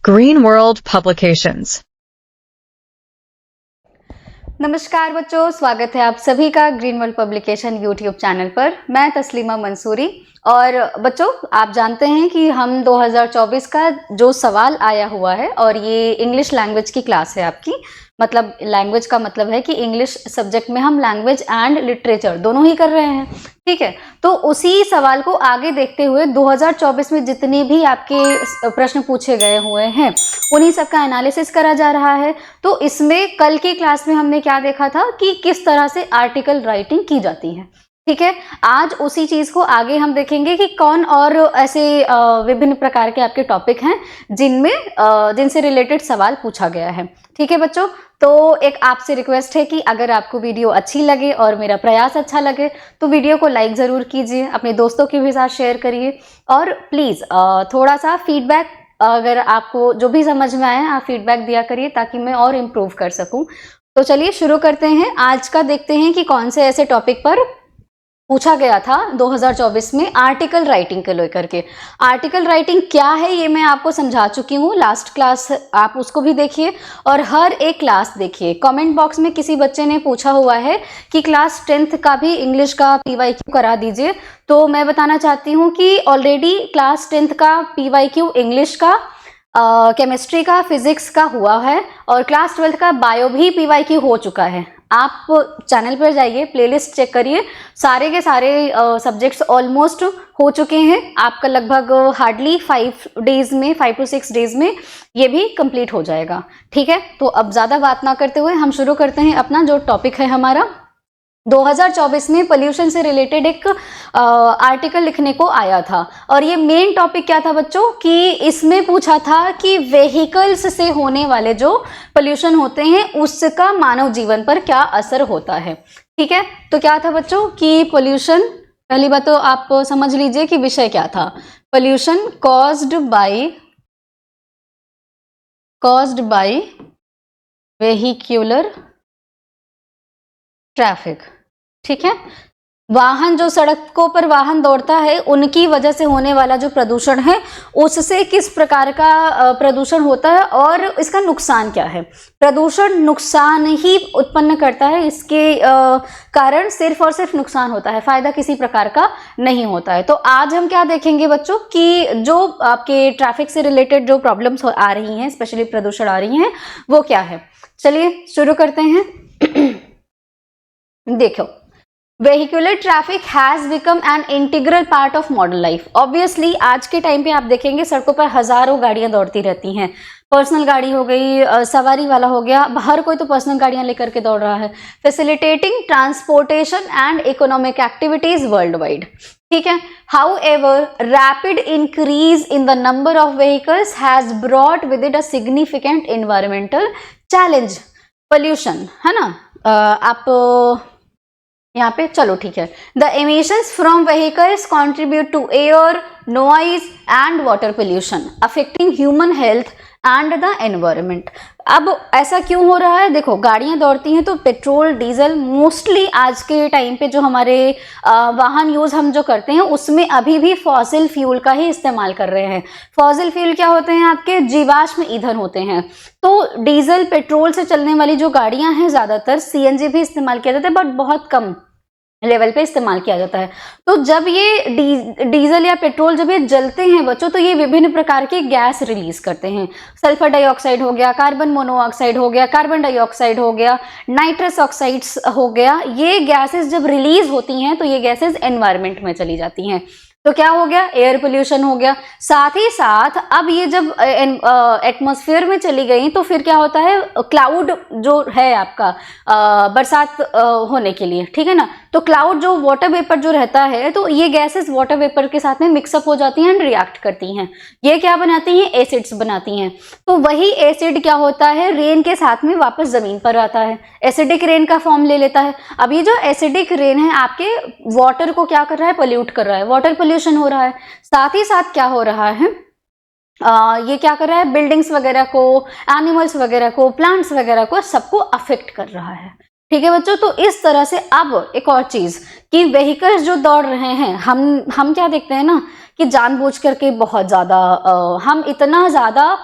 Green World Publications. नमस्कार बच्चों, स्वागत है आप सभी का green world publication YouTube channel पर। मैं तस्लीमा मंसूरी। और बच्चों, आप जानते हैं कि हम 2024 का जो सवाल आया हुआ है और ये इंग्लिश लैंग्वेज की क्लास है आपकी। मतलब लैंग्वेज का मतलब है कि इंग्लिश सब्जेक्ट में हम लैंग्वेज एंड लिटरेचर दोनों ही कर रहे हैं, ठीक है। तो उसी सवाल को आगे देखते हुए 2024 में जितने भी आपके प्रश्न पूछे गए हुए हैं उन्हीं सब का एनालिसिस करा जा रहा है। तो इसमें कल की क्लास में हमने क्या देखा था कि किस तरह से आर्टिकल राइटिंग की जाती है, ठीक है। आज उसी चीज को आगे हम देखेंगे कि कौन और ऐसे विभिन्न प्रकार के आपके टॉपिक हैं जिनसे रिलेटेड सवाल पूछा गया है, ठीक है बच्चों। तो एक आपसे रिक्वेस्ट है कि अगर आपको वीडियो अच्छी लगे और मेरा प्रयास अच्छा लगे तो वीडियो को लाइक ज़रूर कीजिए, अपने दोस्तों के भी साथ शेयर करिए और प्लीज़ थोड़ा सा फीडबैक, अगर आपको जो भी समझ में आए आप फीडबैक दिया करिए ताकि मैं और इम्प्रूव कर सकूं। तो चलिए शुरू करते हैं। आज का देखते हैं कि कौन से ऐसे टॉपिक पर पूछा गया था 2024 में आर्टिकल राइटिंग को लेकर के। आर्टिकल राइटिंग क्या है ये मैं आपको समझा चुकी हूँ लास्ट क्लास, आप उसको भी देखिए और हर एक क्लास देखिए। कमेंट बॉक्स में किसी बच्चे ने पूछा हुआ है कि क्लास 10th का भी इंग्लिश का PYQ करा दीजिए। तो मैं बताना चाहती हूँ कि ऑलरेडी क्लास 10th का PYQ इंग्लिश का, केमिस्ट्री का, फिजिक्स का हुआ है और क्लास 12th का बायो भी PYQ हो चुका है। आप चैनल पर जाइए, प्लेलिस्ट चेक करिए, सारे के सारे सब्जेक्ट्स ऑलमोस्ट हो चुके हैं। आपका लगभग हार्डली 5 डेज में, 5 to 6 डेज में ये भी कंप्लीट हो जाएगा, ठीक है। तो अब ज़्यादा बात ना करते हुए हम शुरू करते हैं अपना जो टॉपिक है हमारा। 2024 में पोल्यूशन से रिलेटेड एक आर्टिकल लिखने को आया था और ये मेन टॉपिक क्या था बच्चों कि इसमें पूछा था कि व्हीकल्स से होने वाले जो पोल्यूशन होते हैं उसका मानव जीवन पर क्या असर होता है, ठीक है। तो क्या था बच्चों कि पोल्यूशन, पहली बात तो आप समझ लीजिए कि विषय क्या था। पोल्यूशन कॉज्ड बाय वेहिक्यूलर ट्रैफिक, ठीक है। वाहन, जो सड़कों पर वाहन दौड़ता है उनकी वजह से होने वाला जो प्रदूषण है उससे किस प्रकार का प्रदूषण होता है और इसका नुकसान क्या है। प्रदूषण नुकसान ही उत्पन्न करता है, इसके कारण सिर्फ और सिर्फ नुकसान होता है, फायदा किसी प्रकार का नहीं होता है। तो आज हम क्या देखेंगे बच्चों कि जो आपके ट्रैफिक से रिलेटेड जो प्रॉब्लम्स आ रही हैं, स्पेशली प्रदूषण आ रही हैं, वो क्या है। चलिए शुरू करते हैं। देखो, vehicular traffic has become an integral part of modern life. Obviously आज के टाइम पे आप देखेंगे सड़कों पर हजारों गाड़ियां दौड़ती रहती हैं। पर्सनल गाड़ी हो गई, सवारी वाला हो गया, हर कोई तो पर्सनल गाड़ियां लेकर के दौड़ रहा है। Facilitating transportation and economic activities world wide, ठीक है। However, rapid increase in the number of vehicles has brought with it a significant environmental challenge. Pollution है ना, आप यहाँ पे चलो ठीक है। The emissions from vehicles contribute to air, noise and water pollution affecting human health and the environment. अब ऐसा क्यों हो रहा है, देखो गाड़ियां दौड़ती हैं तो पेट्रोल, डीजल, मोस्टली आज के टाइम पे जो हमारे वाहन यूज हम जो करते हैं उसमें अभी भी फॉसिल फ्यूल का ही इस्तेमाल कर रहे हैं। फॉसिल फ्यूल क्या होते हैं, आपके जीवाश्म ईंधन होते हैं। तो डीजल, पेट्रोल से चलने वाली जो गाड़ियां हैं ज्यादातर CNG भी इस्तेमाल किया जाता है बट बहुत कम लेवल पे इस्तेमाल किया जाता है। तो जब ये डीजल या पेट्रोल जब ये जलते हैं बच्चों तो ये विभिन्न प्रकार के गैस रिलीज करते हैं। सल्फर डाइऑक्साइड हो गया, कार्बन मोनोऑक्साइड हो गया, कार्बन डाइऑक्साइड हो गया, नाइट्रस ऑक्साइड्स हो गया। ये गैसेस जब रिलीज होती हैं तो ये गैसेस एनवायरमेंट में चली जाती हैं, तो क्या हो गया, एयर पोल्यूशन हो गया। साथ ही साथ अब ये जब एटमॉस्फेयर में चली गई तो फिर क्या होता है, क्लाउड जो है आपका बरसात होने के लिए, ठीक है ना। तो क्लाउड जो वाटर वेपर जो रहता है तो ये गैसेस वाटर वेपर के साथ में मिक्सअप हो जाती हैं एंड रिएक्ट करती हैं। ये क्या बनाती हैं, एसिड्स बनाती हैं। तो वही एसिड क्या होता है, रेन के साथ में वापस जमीन पर आता है, एसिडिक रेन का फॉर्म ले लेता है। अब ये जो एसिडिक रेन है आपके वाटर को क्या कर रहा है, पोल्यूट कर रहा है, वाटर पोल्यूशन हो रहा है। साथ ही साथ क्या हो रहा है, ये क्या कर रहा है, बिल्डिंग्स वगैरह को, एनिमल्स वगैरह को, प्लांट्स वगैरह को, सबको अफेक्ट कर रहा है, ठीक है बच्चों। तो इस तरह से अब एक और चीज कि व्हीकल्स जो दौड़ रहे हैं, हम क्या देखते हैं ना कि जानबूझ करके बहुत ज्यादा हम इतना ज्यादा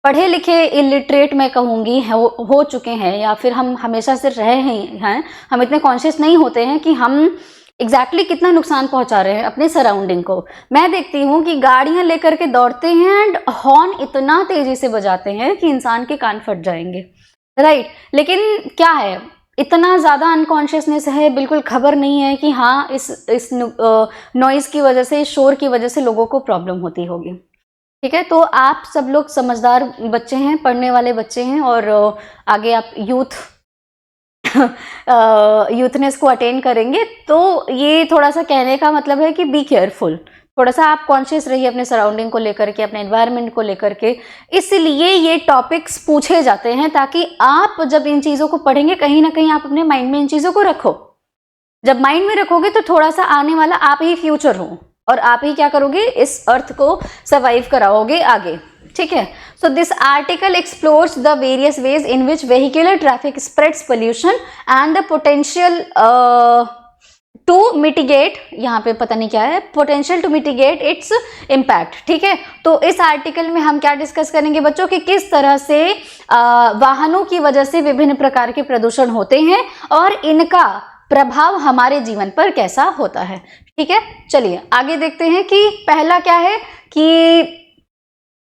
पढ़े लिखे इलिटरेट मैं कहूँगी हो चुके हैं, या फिर हम हमेशा से रहे हैं, हम इतने कॉन्शियस नहीं होते हैं कि हम एग्जैक्टली कितना नुकसान पहुंचा रहे हैं अपने सराउंडिंग को। मैं देखती हूँ कि गाड़ियां लेकर के दौड़ते हैं एंड हॉर्न इतना तेजी से बजाते हैं कि इंसान के कान फट जाएंगे, राइट। लेकिन क्या है, इतना ज़्यादा अनकॉन्शियसनेस है, बिल्कुल खबर नहीं है कि हाँ इस नॉइज़ की वजह से, इस शोर की वजह से लोगों को प्रॉब्लम होती होगी। ठीक है, तो आप सब लोग समझदार बच्चे हैं, पढ़ने वाले बच्चे हैं, और आगे आप यूथनेस को अटेन करेंगे। तो ये थोड़ा सा कहने का मतलब है कि बी केयरफुल, थोड़ा सा आप कॉन्शियस रहिए अपने सराउंडिंग को लेकर के, अपने एनवायरनमेंट को लेकर के। इसलिए ये टॉपिक्स पूछे जाते हैं ताकि आप जब इन चीज़ों को पढ़ेंगे कहीं ना कहीं आप अपने माइंड में इन चीज़ों को रखो। जब माइंड में रखोगे तो थोड़ा सा आने वाला आप ही फ्यूचर हो, और आप ही क्या करोगे, इस अर्थ को सर्वाइव कराओगे आगे। ठीक है, so this article explores the various ways in which vehicular traffic spreads pollution and the potential to mitigate, यहाँ पे पता नहीं क्या है, potential to mitigate its impact. ठीक है, तो इस आर्टिकल में हम क्या डिस्कस करेंगे बच्चों कि किस तरह से वाहनों की वजह से विभिन्न प्रकार के प्रदूषण होते हैं और इनका प्रभाव हमारे जीवन पर कैसा होता है। ठीक है, चलिए आगे देखते हैं कि पहला क्या है कि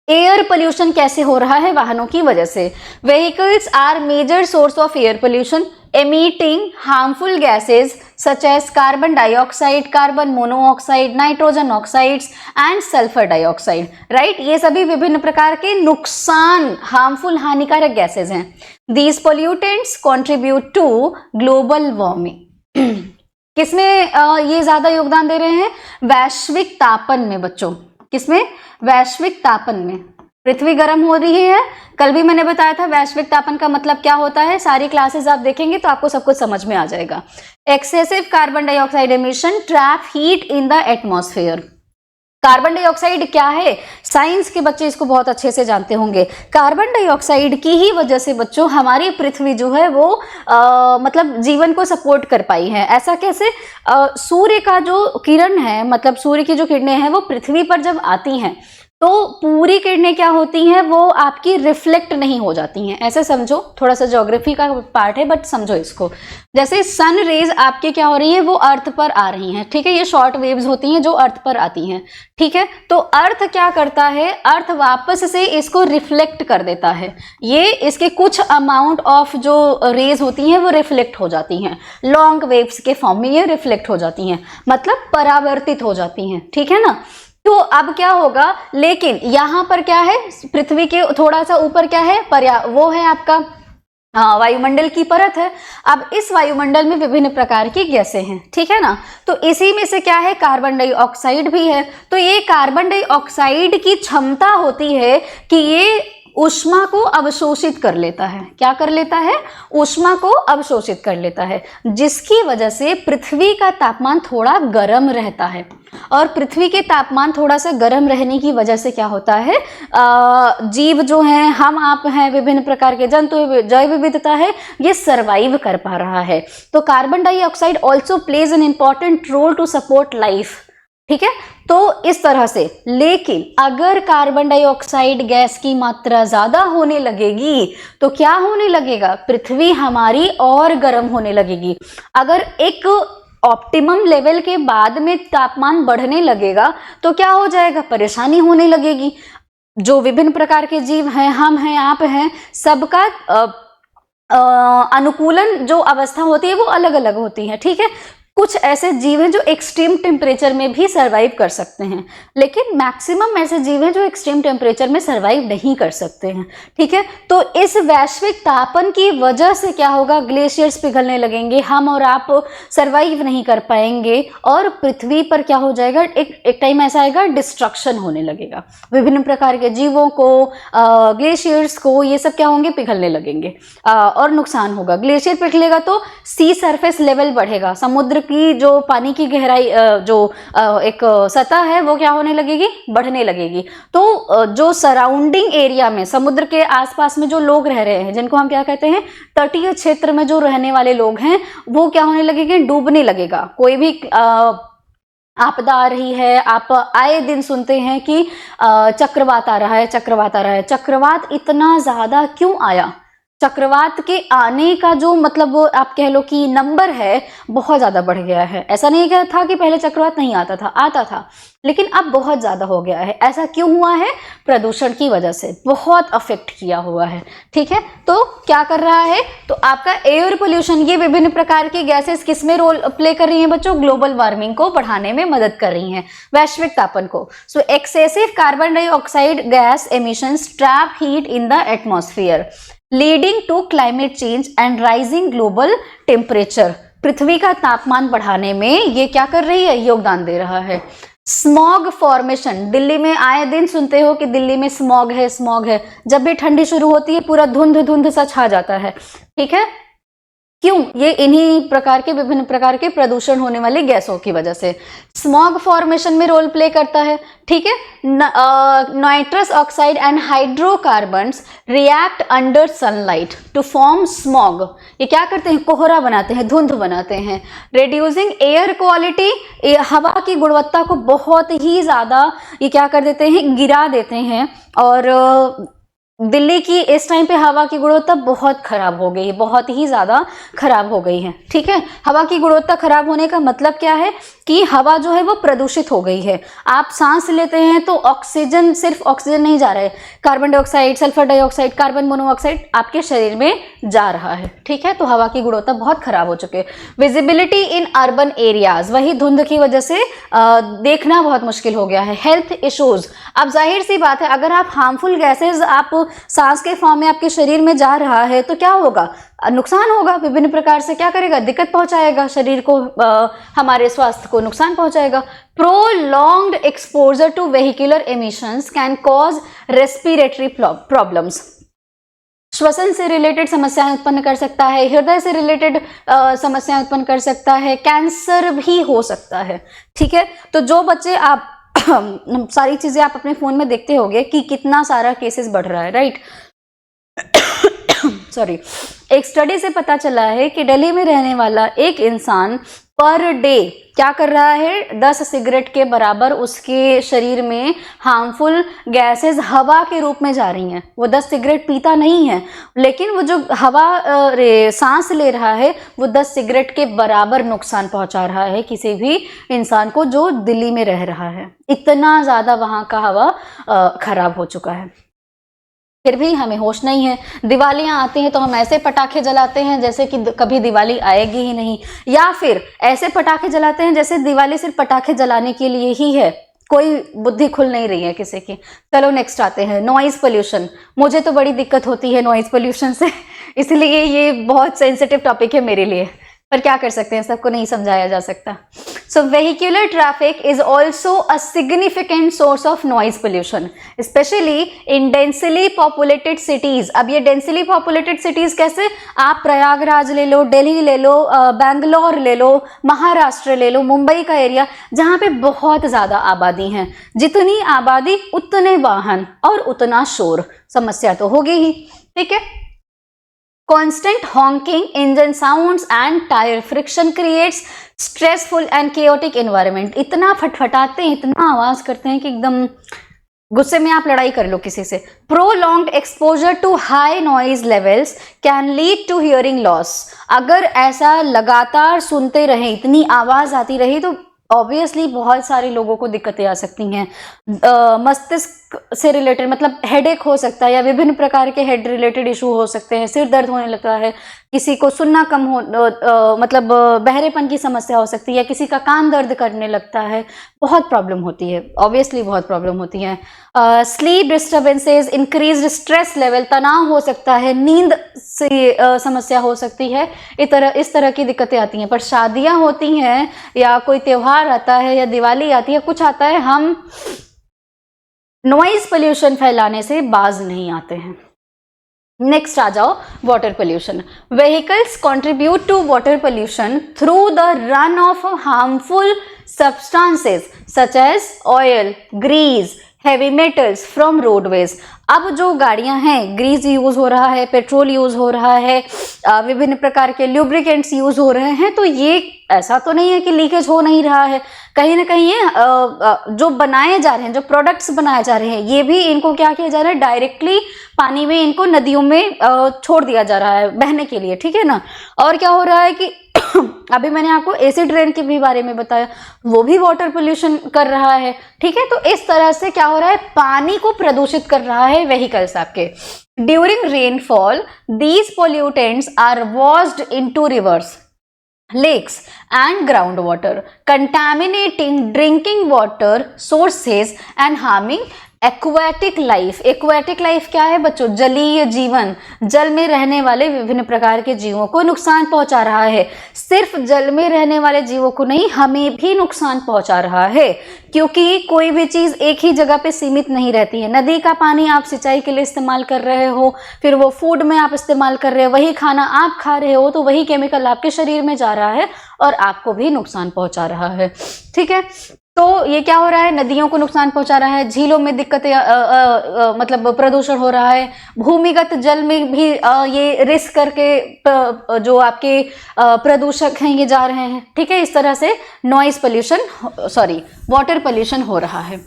एयर पोल्यूशन कैसे हो रहा है वाहनों की वजह से। Vehicles are major source of air pollution emitting harmful gases such as carbon dioxide, carbon monoxide, nitrogen oxides and sulfur dioxide, right। ये सभी विभिन्न प्रकार के नुकसान, हार्मफुल, हानिकारक गैसेज हैं। These pollutants contribute to global warming। किसमें ये ज्यादा योगदान दे रहे हैं, वैश्विक तापन में बच्चों। किसमें, वैश्विक तापन में। पृथ्वी गर्म हो रही है, कल भी मैंने बताया था वैश्विक तापन का मतलब क्या होता है, सारी क्लासेस आप देखेंगे तो आपको सब कुछ समझ में आ जाएगा। Excessive carbon dioxide emission trap heat in the atmosphere. Carbon dioxide क्या है, साइंस के बच्चे इसको बहुत अच्छे से जानते होंगे। कार्बन डाइऑक्साइड की ही वजह से बच्चों हमारी पृथ्वी जो है वो मतलब जीवन को सपोर्ट कर पाई है। ऐसा कैसे, सूर्य का जो किरण है, मतलब सूर्य की जो किरणें हैं वो पृथ्वी पर जब आती हैं तो पूरी किरणें क्या होती हैं, वो आपकी रिफ्लेक्ट नहीं हो जाती हैं। ऐसे समझो, थोड़ा सा ज्योग्राफी का पार्ट है बट समझो इसको। जैसे सन रेज आपके क्या हो रही है, वो अर्थ पर आ रही हैं। ठीक है, ये शॉर्ट वेव्स होती हैं जो अर्थ पर आती हैं। ठीक है, तो अर्थ क्या करता है, अर्थ वापस से इसको रिफ्लेक्ट कर देता है। ये इसके कुछ अमाउंट ऑफ जो रेज होती हैं वो रिफ्लेक्ट हो जाती हैं, लॉन्ग वेव्स के फॉर्म में ये रिफ्लेक्ट हो जाती हैं, मतलब परावर्तित हो जाती हैं। ठीक है ना, तो अब क्या होगा, लेकिन यहां पर क्या है, पृथ्वी के थोड़ा सा ऊपर क्या है, वो है आपका वायुमंडल की परत है। अब इस वायुमंडल में विभिन्न प्रकार की गैसें हैं। ठीक है ना, तो इसी में से क्या है, कार्बन डाइऑक्साइड भी है। तो ये कार्बन डाइऑक्साइड की क्षमता होती है कि ये ऊष्मा को अवशोषित कर लेता है। क्या कर लेता है, ऊष्मा को अवशोषित कर लेता है, जिसकी वजह से पृथ्वी का तापमान थोड़ा गर्म रहता है। और पृथ्वी के तापमान थोड़ा सा गर्म रहने की वजह से क्या होता है, जीव जो हैं, हम आप हैं, विभिन्न प्रकार के जंतु, जैव विविधता है, ये सरवाइव कर पा रहा है। तो carbon dioxide also plays an important role to support life. ठीक है, तो इस तरह से। लेकिन अगर कार्बन डाइऑक्साइड गैस की मात्रा ज्यादा होने लगेगी तो क्या होने लगेगा, पृथ्वी हमारी और गर्म होने लगेगी। अगर एक ऑप्टिमम लेवल के बाद में तापमान बढ़ने लगेगा तो क्या हो जाएगा, परेशानी होने लगेगी। जो विभिन्न प्रकार के जीव हैं, हम हैं, आप हैं, सबका अनुकूलन जो अवस्था होती है वो अलग अलग होती है। ठीक है, कुछ ऐसे जीव हैं जो एक्सट्रीम टेम्परेचर में भी सरवाइव कर सकते हैं, लेकिन मैक्सिमम ऐसे जीव हैं जो एक्सट्रीम टेम्परेचर में सरवाइव नहीं कर सकते हैं। ठीक है, तो इस वैश्विक तापन की वजह से क्या होगा, ग्लेशियर्स पिघलने लगेंगे, हम और आप सरवाइव नहीं कर पाएंगे और पृथ्वी पर क्या हो जाएगा, एक टाइम ऐसा आएगा डिस्ट्रक्शन होने लगेगा। विभिन्न प्रकार के जीवों को, ग्लेशियर्स को, ये सब क्या होंगे, पिघलने लगेंगे और नुकसान होगा। ग्लेशियर पिघलेगा तो सी सरफेस लेवल बढ़ेगा, समुद्र की जो पानी की गहराई, जो एक सतह है वो क्या होने लगेगी, बढ़ने लगेगी। तो जो सराउंडिंग एरिया में, समुद्र के आसपास में जो लोग रह रहे हैं, जिनको हम क्या कहते हैं, तटीय क्षेत्र में जो रहने वाले लोग हैं, वो क्या होने लगेंगे, डूबने लगेगा। कोई भी आपदा आ रही है, आप आए दिन सुनते हैं कि चक्रवात आ रहा है, चक्रवात आ रहा है। चक्रवात इतना ज्यादा क्यों आया? चक्रवात के आने का जो मतलब आप कह लो कि नंबर है बहुत ज्यादा बढ़ गया है। ऐसा नहीं क्या था कि पहले चक्रवात नहीं आता था, आता था, लेकिन अब बहुत ज्यादा हो गया है। ऐसा क्यों हुआ है? प्रदूषण की वजह से बहुत अफेक्ट किया हुआ है। ठीक है, तो क्या कर रहा है? तो आपका एयर पोल्यूशन, ये विभिन्न प्रकार की गैसेस किसमें रोल प्ले कर रही हैं बच्चों? ग्लोबल वार्मिंग को बढ़ाने में मदद कर रही हैं, वैश्विक तापन को। So excessive carbon dioxide gas emissions trap heat in the atmosphere leading to climate change and rising global temperature. पृथ्वी का तापमान बढ़ाने में ये क्या कर रही है? योगदान दे रहा है। स्मॉग फॉर्मेशन, दिल्ली में आए दिन सुनते हो कि दिल्ली में स्मॉग है, स्मॉग है। जब भी ठंडी शुरू होती है पूरा धुंध धुंध सा छा जाता है। ठीक है, क्यों? ये इन्हीं प्रकार के विभिन्न प्रकार के प्रदूषण होने वाली गैसों की वजह से स्मॉग फॉर्मेशन में रोल प्ले करता है। ठीक है, nitrous oxide and hydrocarbons react under sunlight to form smog. ये क्या करते हैं? कोहरा बनाते हैं, धुंध बनाते हैं। रिड्यूसिंग एयर क्वालिटी, हवा की गुणवत्ता को बहुत ही ज्यादा ये क्या कर देते हैं? गिरा देते हैं। और दिल्ली की इस टाइम पे हवा की गुणवत्ता बहुत खराब हो गई है, बहुत ही ज्यादा खराब हो गई है। ठीक है, हवा की गुणवत्ता खराब होने का मतलब क्या है? कि हवा जो है वो प्रदूषित हो गई है। आप सांस लेते हैं तो ऑक्सीजन, सिर्फ ऑक्सीजन नहीं जा रहा है, carbon dioxide, sulphur dioxide, carbon monoxide आपके शरीर में जा रहा है। ठीक है, तो हवा की गुणवत्ता बहुत खराब हो चुकी है। विजिबिलिटी इन अर्बन एरियाज, वही धुंध की वजह से देखना बहुत मुश्किल हो गया है। हेल्थ इश्यूज, अब जाहिर सी बात है अगर आप हार्मफुल गैसेज आप सांस के फॉर्म में आपके शरीर में जा रहा है तो क्या होगा? नुकसान होगा विभिन्न प्रकार से। क्या करेगा? दिक्कत पहुंचाएगा शरीर को, हमारे स्वास्थ्य को नुकसान पहुंचाएगा। Prolonged exposure to vehicular emissions can cause respiratory problems, श्वसन से रिलेटेड समस्याएं उत्पन्न कर सकता है, हृदय से रिलेटेड समस्याएं उत्पन्न कर सकता है, कैंसर भी हो सकता है। ठीक है, तो जो बच्चे आप सारी चीजें आप अपने फोन में देखते होंगे कि कितना सारा केसेस बढ़ रहा है, राइट? सॉरी, एक स्टडी से पता चला है कि दिल्ली में रहने वाला एक इंसान पर डे क्या कर रहा है? 10 सिगरेट के बराबर उसके शरीर में हार्मफुल गैसेस हवा के रूप में जा रही हैं। वो 10 सिगरेट पीता नहीं है, लेकिन वो जो हवा सांस ले रहा है वो 10 सिगरेट के बराबर नुकसान पहुंचा रहा है किसी भी इंसान को जो दिल्ली में रह रहा है। इतना ज्यादा वहां का हवा खराब हो चुका है, फिर भी हमें होश नहीं है। दिवालियां आती हैं तो हम ऐसे पटाखे जलाते हैं जैसे कि कभी दिवाली आएगी ही नहीं, या फिर ऐसे पटाखे जलाते हैं जैसे दिवाली सिर्फ पटाखे जलाने के लिए ही है, कोई बुद्धि खुल नहीं रही है किसी की। चलो नेक्स्ट आते हैं, नॉइज पोल्यूशन। मुझे तो बड़ी दिक्कत होती है नॉइज पोल्यूशन से, इसलिए ये बहुत सेंसिटिव टॉपिक है मेरे लिए, पर क्या कर सकते हैं, सबको नहीं समझाया जा सकता। So vehicular traffic is also a significant source of noise pollution, especially in densely populated cities. अब ये डेंसली पॉपुलेटेड सिटीज कैसे? आप प्रयागराज ले लो, दिल्ली ले लो, बेंगलोर ले लो, महाराष्ट्र ले लो, मुंबई का एरिया, जहाँ पे बहुत ज्यादा आबादी है। जितनी आबादी उतने वाहन और उतना शोर, समस्या तो होगी ही। ठीक है, constant honking, engine sounds and tire friction creates stressful and chaotic environment। इतना फटफटाते हैं, इतना आवाज करते हैं कि एकदम गुस्से में आप लड़ाई कर लो किसी से। prolonged exposure to high noise levels can lead to hearing loss। अगर ऐसा लगातार सुनते रहे, इतनी आवाज आती रही तो ऑब्वियसली बहुत सारे लोगों को दिक्कतें आ सकती हैं। मस्तिष्क से रिलेटेड मतलब हेडेक हो सकता है, या विभिन्न प्रकार के हेड रिलेटेड इशू हो सकते हैं, सिर दर्द होने लगता है, किसी को सुनना कम हो मतलब बहरेपन की समस्या हो सकती है, किसी का कान दर्द करने लगता है, बहुत प्रॉब्लम होती है, ऑब्वियसली बहुत प्रॉब्लम होती है। Sleep disturbances, increased stress level, तनाव हो सकता है, नींद से समस्या हो सकती है, इस तरह की दिक्कतें आती हैं। पर शादियां होती हैं या कोई त्योहार आता है या दिवाली आती है, कुछ आता है, हम नॉइज पोल्यूशन फैलाने से बाज नहीं आते हैं। नेक्स्ट आ जाओ, water pollution. Vehicles contribute to water pollution through the run off harmful substances such as oil, grease, heavy metals from roadways. अब जो गाड़ियां हैं, ग्रीस यूज हो रहा है, पेट्रोल यूज हो रहा है, विभिन्न प्रकार के ल्यूब्रिकेंट्स यूज हो रहे हैं, तो ये ऐसा तो नहीं है कि लीकेज हो नहीं रहा है, कहीं ना कहीं ये जो बनाए जा रहे हैं, जो प्रोडक्ट्स बनाए जा रहे हैं, ये भी इनको क्या किया जा रहा है, डायरेक्टली पानी में, इनको नदियों में छोड़ दिया जा रहा है बहने के लिए, ठीक है ना। और क्या हो रहा है कि अभी मैंने आपको एसिड रेन के भी बारे में बताया, वो भी वाटर पोल्यूशन कर रहा है, ठीक है। तो इस तरह से क्या हो रहा है, पानी को प्रदूषित कर रहा है व्हीकल्स आपके। During rainfall these pollutants are washed into rivers, lakes and groundwater, contaminating drinking water sources and harming aquatic life. Aquatic life क्या है बच्चों, जलीय जीवन, जल में रहने वाले विभिन्न प्रकार के जीवों को नुकसान पहुंचा रहा है। सिर्फ जल में रहने वाले जीवों को नहीं, हमें भी नुकसान पहुंचा रहा है, क्योंकि कोई भी चीज एक ही जगह पे सीमित नहीं रहती है। नदी का पानी आप सिंचाई के लिए इस्तेमाल कर रहे हो, फिर वो फूड में आप इस्तेमाल कर रहे हो, वही खाना आप खा रहे हो, तो वही केमिकल आपके शरीर में जा रहा है और आपको भी नुकसान पहुंचा रहा है, ठीक है। तो ये क्या हो रहा है, नदियों को नुकसान पहुंचा रहा है, झीलों में दिक्कतें मतलब प्रदूषण हो रहा है, भूमिगत जल में भी ये रिस्क करके जो आपके प्रदूषक हैं ये जा रहे हैं, ठीक है। इस तरह से noise pollution, sorry water pollution हो रहा है।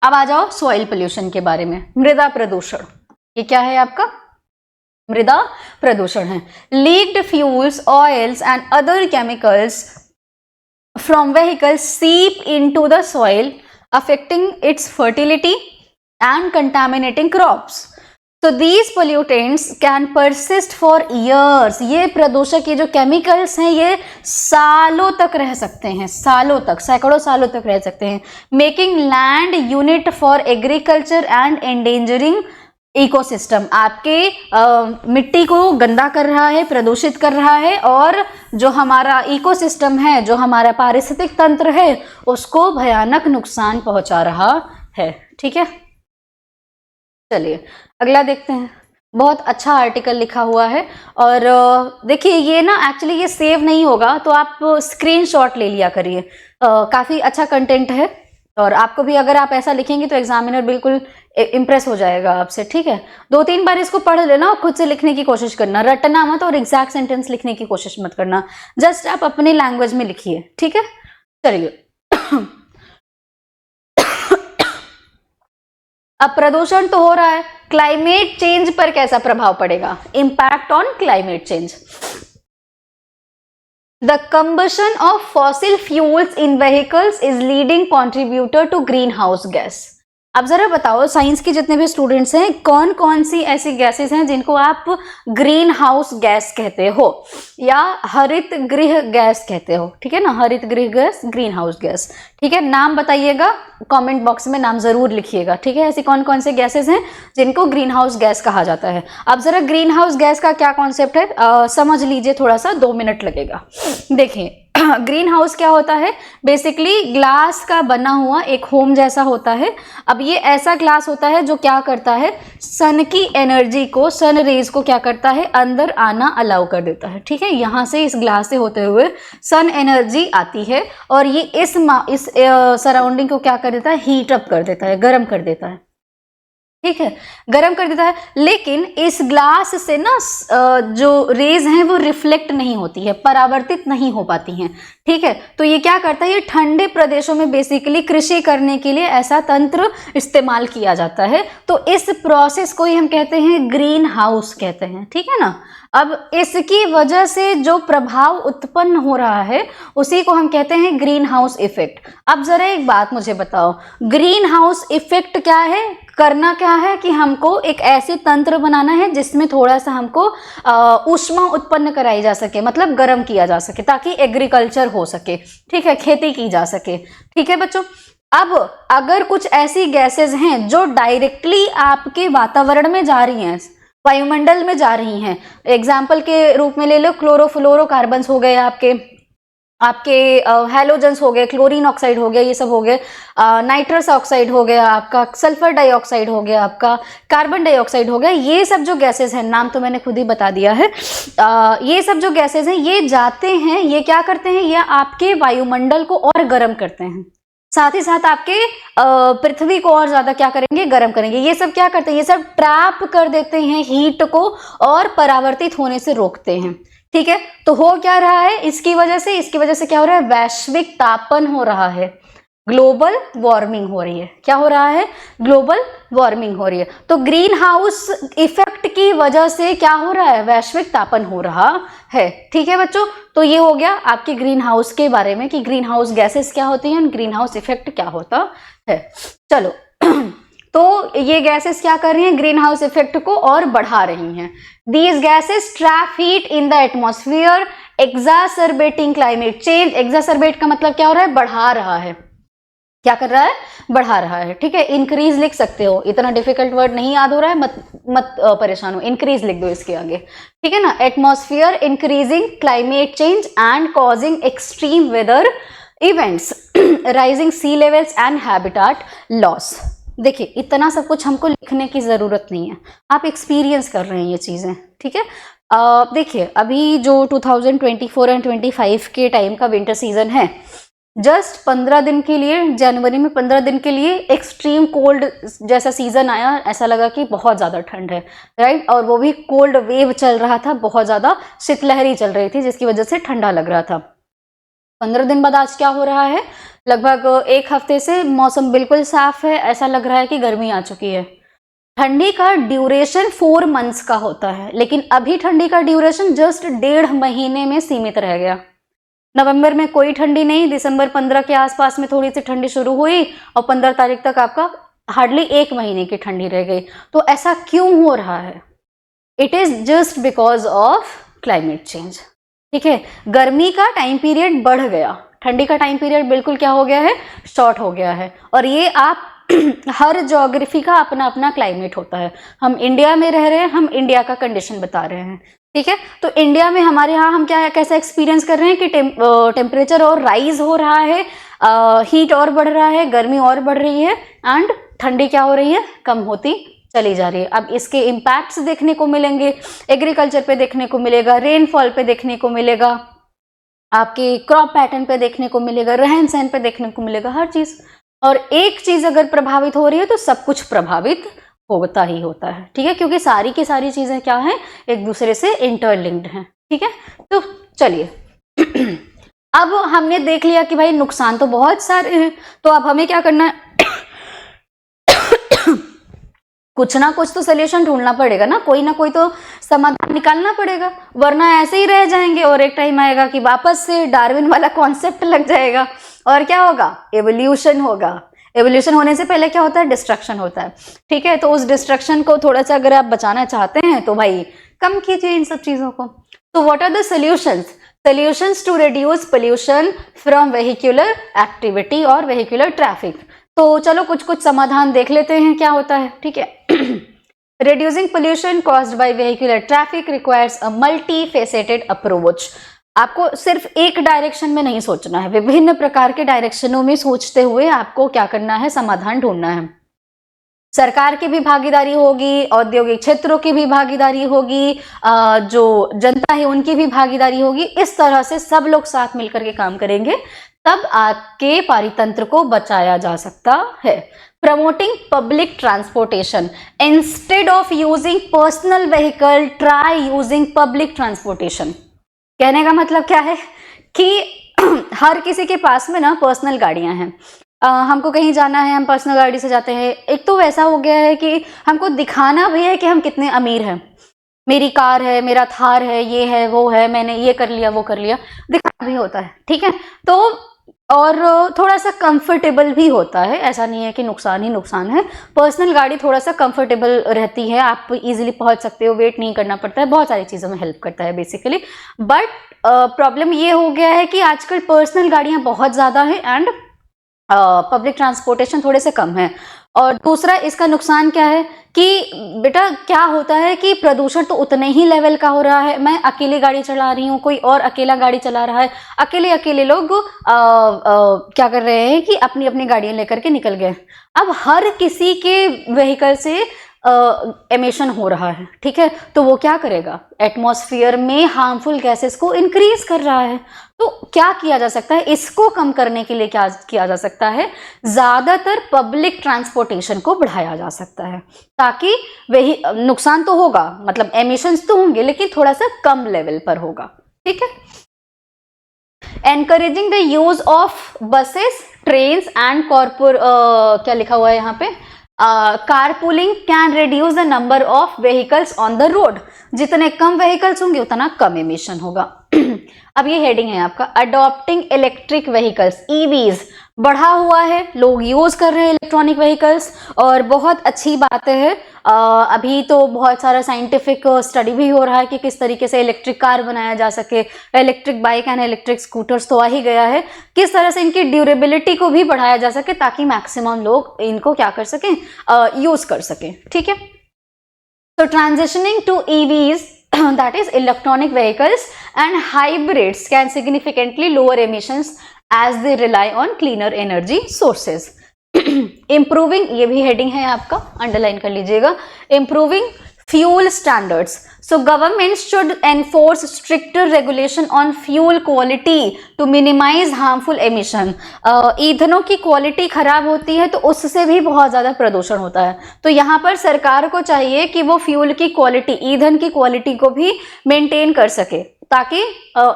अब आ जाओ सॉइल पोल्यूशन के बारे में, मृदा प्रदूषण। ये क्या है आपका, मृदा प्रदूषण है। Leaked fuels, oils and other chemicals from vehicles seep into the soil, affecting its fertility and contaminating crops. So these pollutants can persist for years. ये प्रदूषक, ये जो केमिकल्स हैं, ये सालों तक रह सकते हैं, सालों तक, सैकड़ों सालों तक रह सकते हैं। Making land unit for agriculture and endangering ecosystem. आपके मिट्टी को गंदा कर रहा है, प्रदूषित कर रहा है, और जो हमारा इकोसिस्टम है, जो हमारा पारिस्थितिक तंत्र है, उसको भयानक नुकसान पहुंचा रहा है, ठीक है। चलिए अगला देखते हैं। बहुत अच्छा आर्टिकल लिखा हुआ है, और देखिए ये ना एक्चुअली ये सेव नहीं होगा, तो आप स्क्रीनशॉट ले लिया करिए। काफी अच्छा कंटेंट है, और आपको भी अगर आप ऐसा लिखेंगे तो एग्जामिनर बिल्कुल इम्प्रेस हो जाएगा आपसे, ठीक है। 2-3 बार इसको पढ़ लेना और खुद से लिखने की कोशिश करना, रटना मत और एग्जैक्ट सेंटेंस लिखने की कोशिश मत करना, जस्ट आप अपनी लैंग्वेज में लिखिए, ठीक है। चलिए अब प्रदूषण तो हो रहा है, क्लाइमेट चेंज पर कैसा प्रभाव पड़ेगा, impact on climate change. The combustion of fossil fuels in vehicles is leading contributor to greenhouse gas. अब जरा बताओ, साइंस के जितने भी स्टूडेंट्स हैं, कौन कौन सी ऐसी गैसेस हैं जिनको आप ग्रीन हाउस गैस कहते हो या हरित गृह गैस कहते हो, ठीक है ना। हरित गृह गैस, ग्रीन हाउस गैस, ठीक है। नाम बताइएगा, कमेंट बॉक्स में नाम जरूर लिखिएगा, ठीक है। ऐसी कौन कौन से गैसेस हैं जिनको ग्रीन हाउस गैस कहा जाता है। अब जरा ग्रीन हाउस गैस का क्या कॉन्सेप्ट है समझ लीजिए, थोड़ा सा 2 मिनट लगेगा। देखिए ग्रीन हाउस क्या होता है, बेसिकली ग्लास का बना हुआ एक होम जैसा होता है। अब ये ऐसा ग्लास होता है जो क्या करता है, सन की एनर्जी को, सन रेज को क्या करता है, अंदर आना अलाउ कर देता है, ठीक है। यहाँ से इस ग्लास से होते हुए सन एनर्जी आती है, और ये इस सराउंडिंग को क्या कर देता है, हीट अप कर देता है, गर्म कर देता है, ठीक है, गर्म कर देता है। लेकिन इस ग्लास से ना जो रेज हैं वो रिफ्लेक्ट नहीं होती है, परावर्तित नहीं हो पाती हैं, ठीक है। तो ये क्या करता है, ये ठंडे प्रदेशों में बेसिकली कृषि करने के लिए ऐसा तंत्र इस्तेमाल किया जाता है। तो इस प्रोसेस को ही हम कहते हैं ग्रीन हाउस कहते हैं, ठीक है ना। अब इसकी वजह से जो प्रभाव उत्पन्न हो रहा है उसी को हम कहते हैं ग्रीन हाउस इफेक्ट। अब जरा एक बात मुझे बताओ, ग्रीन हाउस इफेक्ट क्या है, करना क्या है कि हमको एक ऐसे तंत्र बनाना है जिसमें थोड़ा सा हमको ऊष्मा उत्पन्न कराई जा सके, मतलब गर्म किया जा सके, ताकि एग्रीकल्चर हो सके, ठीक है, खेती की जा सके, ठीक है बच्चों। अब अगर कुछ ऐसी गैसेस हैं जो डायरेक्टली आपके वातावरण में जा रही हैं, वायुमंडल में जा रही हैं, एग्जाम्पल के रूप में ले लो, क्लोरोफ्लोरोकार्बन्स हो गए, आपके हैलोजेंस हो गए, क्लोरीन ऑक्साइड हो गया, ये सब हो गए, नाइट्रस ऑक्साइड हो गया आपका, सल्फर डाइऑक्साइड हो गया आपका, कार्बन डाइऑक्साइड हो गया। ये सब जो गैसेस हैं, नाम तो मैंने खुद ही बता दिया है, ये सब जो गैसेस हैं ये जाते हैं, ये क्या करते हैं, ये आपके वायुमंडल को और गर्म करते हैं, साथ ही साथ आपके पृथ्वी को और ज्यादा क्या करेंगे, गर्म करेंगे। ये सब क्या करते हैं, ये सब ट्रैप कर देते हैं हीट को और परावर्तित होने से रोकते हैं। ठीक है, तो हो क्या रहा है इसकी वजह से क्या हो रहा है, वैश्विक तापन हो रहा है, ग्लोबल वार्मिंग हो रही है। क्या हो रहा है, ग्लोबल वार्मिंग हो रही है। तो ग्रीन हाउस इफेक्ट की वजह से क्या हो रहा है, वैश्विक तापन हो रहा है। ठीक है बच्चों, तो ये हो गया आपके ग्रीन हाउस के बारे में कि ग्रीन हाउस गैसेस क्या होती हैं, ग्रीन हाउस इफेक्ट क्या होता है। चलो तो ये गैसेस क्या कर रही हैं, ग्रीन हाउस इफेक्ट को और बढ़ा रही हैं। These gases trap heat in the atmosphere exacerbating climate change. Exacerbate का मतलब क्या हो रहा है, बढ़ा रहा है। क्या कर रहा है, बढ़ा रहा है। ठीक है, इंक्रीज लिख सकते हो, इतना डिफिकल्ट वर्ड नहीं याद हो रहा है, मत परेशान हो, इंक्रीज लिख दो इसके आगे। ठीक है ना, atmosphere increasing climate change and causing extreme weather events, rising sea levels and habitat loss. देखिए इतना सब कुछ हमको लिखने की जरूरत नहीं है, आप एक्सपीरियंस कर रहे हैं ये चीजें। ठीक है, देखिए अभी जो 2024 एंड 25 के टाइम का विंटर सीजन है, जस्ट 15 दिन के लिए, जनवरी में 15 दिन के लिए एक्सट्रीम कोल्ड जैसा सीजन आया, ऐसा लगा कि बहुत ज़्यादा ठंड है, राइट। और वो भी कोल्ड वेव चल रहा था, बहुत ज़्यादा शीतलहरी चल रही थी जिसकी वजह से ठंडा लग रहा था। 15 दिन बाद आज क्या हो रहा है, लगभग एक हफ्ते से मौसम बिल्कुल साफ है, ऐसा लग रहा है कि गर्मी आ चुकी है। ठंडी का ड्यूरेशन 4 मंथ्स का होता है, लेकिन अभी ठंडी का ड्यूरेशन जस्ट 1.5 महीने में सीमित रह गया। नवंबर में कोई ठंडी नहीं, दिसंबर 15 के आसपास में थोड़ी सी ठंडी शुरू हुई और 15 तारीख तक आपका हार्डली 1 महीने की ठंडी रह गई। तो ऐसा क्यों हो रहा है, it is just because of climate change. ठीक है, गर्मी का टाइम पीरियड बढ़ गया, ठंडी का टाइम पीरियड बिल्कुल क्या हो गया है, शॉर्ट हो गया है। और ये आप हर ज्योग्राफी का अपना अपना क्लाइमेट होता है। हम इंडिया में रह रहे हैं, हम इंडिया का कंडीशन बता रहे हैं। ठीक है, तो इंडिया में हमारे यहाँ हम क्या कैसा एक्सपीरियंस कर रहे हैं कि टेम्परेचर और राइज हो रहा है, हीट और बढ़ रहा है, गर्मी और बढ़ रही है एंड ठंडी क्या हो रही है, कम होती चली जा रही है। अब इसके इम्पैक्ट्स देखने को मिलेंगे, एग्रीकल्चर पे देखने को मिलेगा, रेनफॉल पे देखने को मिलेगा, आपके क्रॉप पैटर्न पे देखने को मिलेगा, रहन सहन पे देखने को मिलेगा, हर चीज। और एक चीज अगर प्रभावित हो रही है तो सब कुछ प्रभावित होता ही होता है। ठीक है, क्योंकि सारी की सारी चीजें क्या हैं, एक दूसरे से इंटरलिंक्ड हैं। ठीक है, तो चलिए अब हमने देख लिया कि भाई नुकसान तो बहुत सारे हैं, तो अब हमें क्या करना है कुछ ना कुछ तो सोल्यूशन ढूंढना पड़ेगा ना कोई तो समाधान निकालना पड़ेगा, वरना ऐसे ही रह जाएंगे और एक टाइम आएगा कि वापस से डार्विन वाला कॉन्सेप्ट लग जाएगा और क्या होगा, एवोल्यूशन होगा। एवोल्यूशन होने से पहले क्या होता है, डिस्ट्रक्शन होता है। ठीक है, तो उस डिस्ट्रक्शन को थोड़ा सा अगर आप बचाना चाहते हैं तो भाई कम कीजिए इन सब चीजों को। तो what are the solutions to reduce pollution from vehicular activity और वेहिकुलर ट्रैफिक। तो चलो कुछ कुछ समाधान देख लेते हैं क्या होता है। ठीक है, reducing pollution caused by vehicular traffic requires a multifaceted approach। आपको सिर्फ एक डायरेक्शन में नहीं सोचना है, विभिन्न प्रकार के डायरेक्शनों में सोचते हुए आपको क्या करना है, समाधान ढूंढना है। सरकार की भी भागीदारी होगी, औद्योगिक क्षेत्रों की भी भागीदारी होगी, जो जनता है उनकी भी भागीदारी होगी। इस तरह से सब लोग साथ मिलकर के काम करेंगे, तब आपके पारितंत्र को बचाया जा सकता है। Promoting public transportation, instead of using personal vehicle try using public transportation. कहने का मतलब क्या है कि हर किसी के पास में ना पर्सनल गाड़ियां हैं, हमको कहीं जाना है हम पर्सनल गाड़ी से जाते हैं। एक तो वैसा हो गया है कि हमको दिखाना भी है कि हम कितने अमीर हैं, मेरी कार है, मेरा थार है, ये है, वो है, मैंने ये कर लिया, वो कर लिया, दिखाना भी होता है। ठीक है, तो और थोड़ा सा कंफर्टेबल भी होता है, ऐसा नहीं है कि नुकसान ही नुकसान है। पर्सनल गाड़ी थोड़ा सा कंफर्टेबल रहती है, आप इजीली पहुंच सकते हो, वेट नहीं करना पड़ता है, बहुत सारी चीज़ों में हेल्प करता है बेसिकली। बट प्रॉब्लम ये हो गया है कि आजकल पर्सनल गाड़ियां बहुत ज़्यादा हैं एंड पब्लिक ट्रांसपोर्टेशन थोड़े से कम है। और दूसरा इसका नुकसान क्या है कि बेटा क्या होता है कि प्रदूषण तो उतने ही लेवल का हो रहा है। मैं अकेली गाड़ी चला रही हूँ, कोई और अकेला गाड़ी चला रहा है, अकेले लोग क्या कर रहे हैं कि अपनी अपनी गाड़ियां लेकर के निकल गए। अब हर किसी के व्हीकल से एमिशन हो रहा है, ठीक है, तो वो क्या करेगा, एटमॉस्फेयर में हार्मफुल गैसेस को इंक्रीज कर रहा है। तो क्या किया जा सकता है, इसको कम करने के लिए क्या किया जा सकता है, ज्यादातर पब्लिक ट्रांसपोर्टेशन को बढ़ाया जा सकता है, ताकि वही नुकसान तो होगा, मतलब एमिशंस तो होंगे लेकिन थोड़ा सा कम लेवल पर होगा, ठीक है। Encouraging the use of buses, trains and क्या लिखा हुआ है यहाँ पे, carpooling can reduce the number of vehicles on the road. जितने कम व्हीकल्स होंगे उतना कम एमिशन होगा। अब ये हेडिंग है आपका, अडॉप्टिंग इलेक्ट्रिक व्हीकल्स, ईवीज बढ़ा हुआ है, लोग यूज कर रहे हैं इलेक्ट्रॉनिक व्हीकल्स, और बहुत अच्छी बात है। अभी तो बहुत सारा साइंटिफिक स्टडी भी हो रहा है कि किस तरीके से इलेक्ट्रिक कार बनाया जा सके, electric bike and electric scooters तो आ ही गया है, किस तरह से इनकी ड्यूरेबिलिटी को भी बढ़ाया जा सके ताकि मैक्सिमम लोग इनको क्या कर सकें, यूज कर सकें, ठीक है। तो transitioning to EVs, that is electronic vehicles and hybrids can significantly lower emissions as they rely on cleaner energy sources. Improving, ये भी हेडिंग है आपका, अंडरलाइन कर लीजिएगा, improving fuel standards. So governments should enforce stricter regulation on fuel quality to minimize harmful emission. ईंधनों की quality खराब होती है तो उससे भी बहुत ज़्यादा प्रदूषण होता है, तो यहाँ पर सरकार को चाहिए कि वो फ्यूल की क्वालिटी, ईंधन की क्वालिटी को भी मेंटेन कर सके ताकि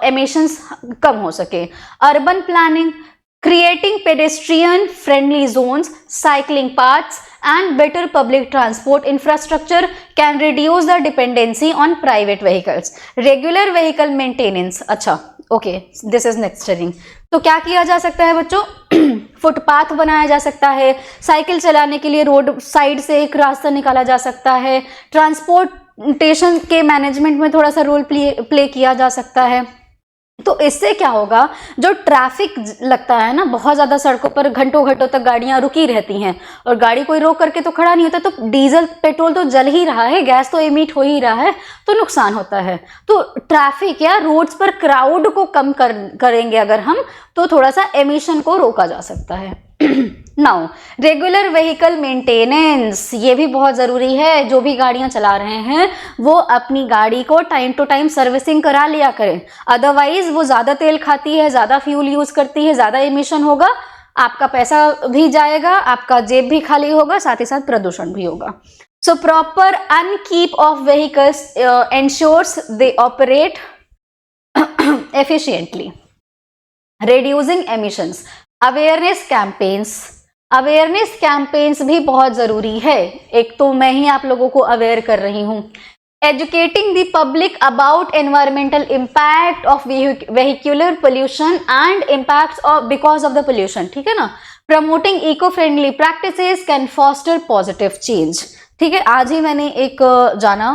एमिशंस कम हो सके। Urban planning, creating pedestrian friendly zones, cycling paths and better public transport infrastructure can reduce the dependency on private vehicles. Regular vehicle maintenance, अच्छा okay, this is next heading. तो क्या किया जा सकता है बच्चों, फुटपाथ बनाया जा सकता है, साइकिल चलाने के लिए रोड साइड से एक रास्ता निकाला जा सकता है, ट्रांसपोर्टेशन के मैनेजमेंट में थोड़ा सा रोल प्ले किया जा सकता है। तो इससे क्या होगा, जो ट्रैफिक लगता है ना बहुत ज्यादा सड़कों पर, घंटों घंटों तक गाड़ियां रुकी रहती हैं और गाड़ी कोई रोक करके तो खड़ा नहीं होता, तो डीजल पेट्रोल तो जल ही रहा है, गैस तो एमिट हो ही रहा है, तो नुकसान होता है। तो ट्रैफिक या रोड्स पर क्राउड को कम करेंगे अगर हम, तो थोड़ा सा एमिशन को रोका जा सकता है। नाउ रेगुलर व्हीकल मेंटेनेंस, ये भी बहुत जरूरी है। जो भी गाड़ियां चला रहे हैं वो अपनी गाड़ी को टाइम टू टाइम सर्विसिंग करा लिया करें, अदरवाइज वो ज्यादा तेल खाती है, ज्यादा फ्यूल यूज करती है, ज्यादा एमिशन होगा, आपका पैसा भी जाएगा, आपका जेब भी खाली होगा, साथ ही साथ प्रदूषण भी होगा। So proper upkeep of vehicles ensures they operate efficiently, reducing emissions. Awareness campaigns भी बहुत जरूरी है। एक तो मैं ही आप लोगों को अवेयर कर रही हूं। Educating the public about environmental impact of vehicular pollution and impacts of because of the pollution, ठीक है ना। Promoting eco friendly practices can foster positive change, ठीक है। आज ही मैंने एक जाना,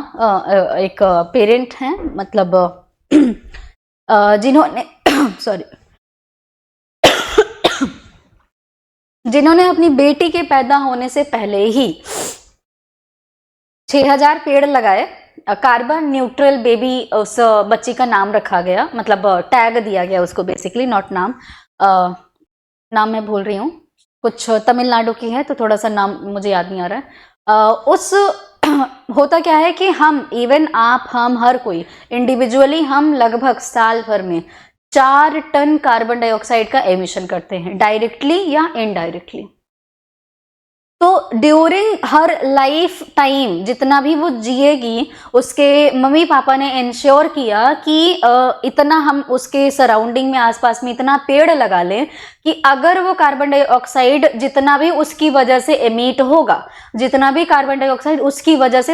एक पेरेंट हैं, मतलब जिन्होंने सॉरी जिन्होंने अपनी बेटी के पैदा होने से पहले ही 6000 पेड़ लगाए। कार्बन न्यूट्रल बेबी उस बच्ची का नाम रखा गया, मतलब टैग दिया गया उसको, बेसिकली नॉट नाम, नाम मैं भूल रही हूँ, कुछ तमिलनाडु की है तो थोड़ा सा नाम मुझे याद नहीं आ रहा है। उस होता क्या है कि हम, इवन आप, हम, हर कोई इंडिविजुअली हम लगभग साल भर में 4 टन कार्बन डाइऑक्साइड का एमिशन करते हैं, डायरेक्टली या इनडायरेक्टली। तो ड्यूरिंग हर लाइफ टाइम जितना भी वो जिएगी, उसके मम्मी पापा ने इंश्योर किया कि इतना हम उसके सराउंडिंग में, आसपास में इतना पेड़ लगा लें कि अगर वो कार्बन डाइऑक्साइड जितना भी उसकी वजह से एमिट होगा, जितना भी कार्बन डाइऑक्साइड उसकी वजह से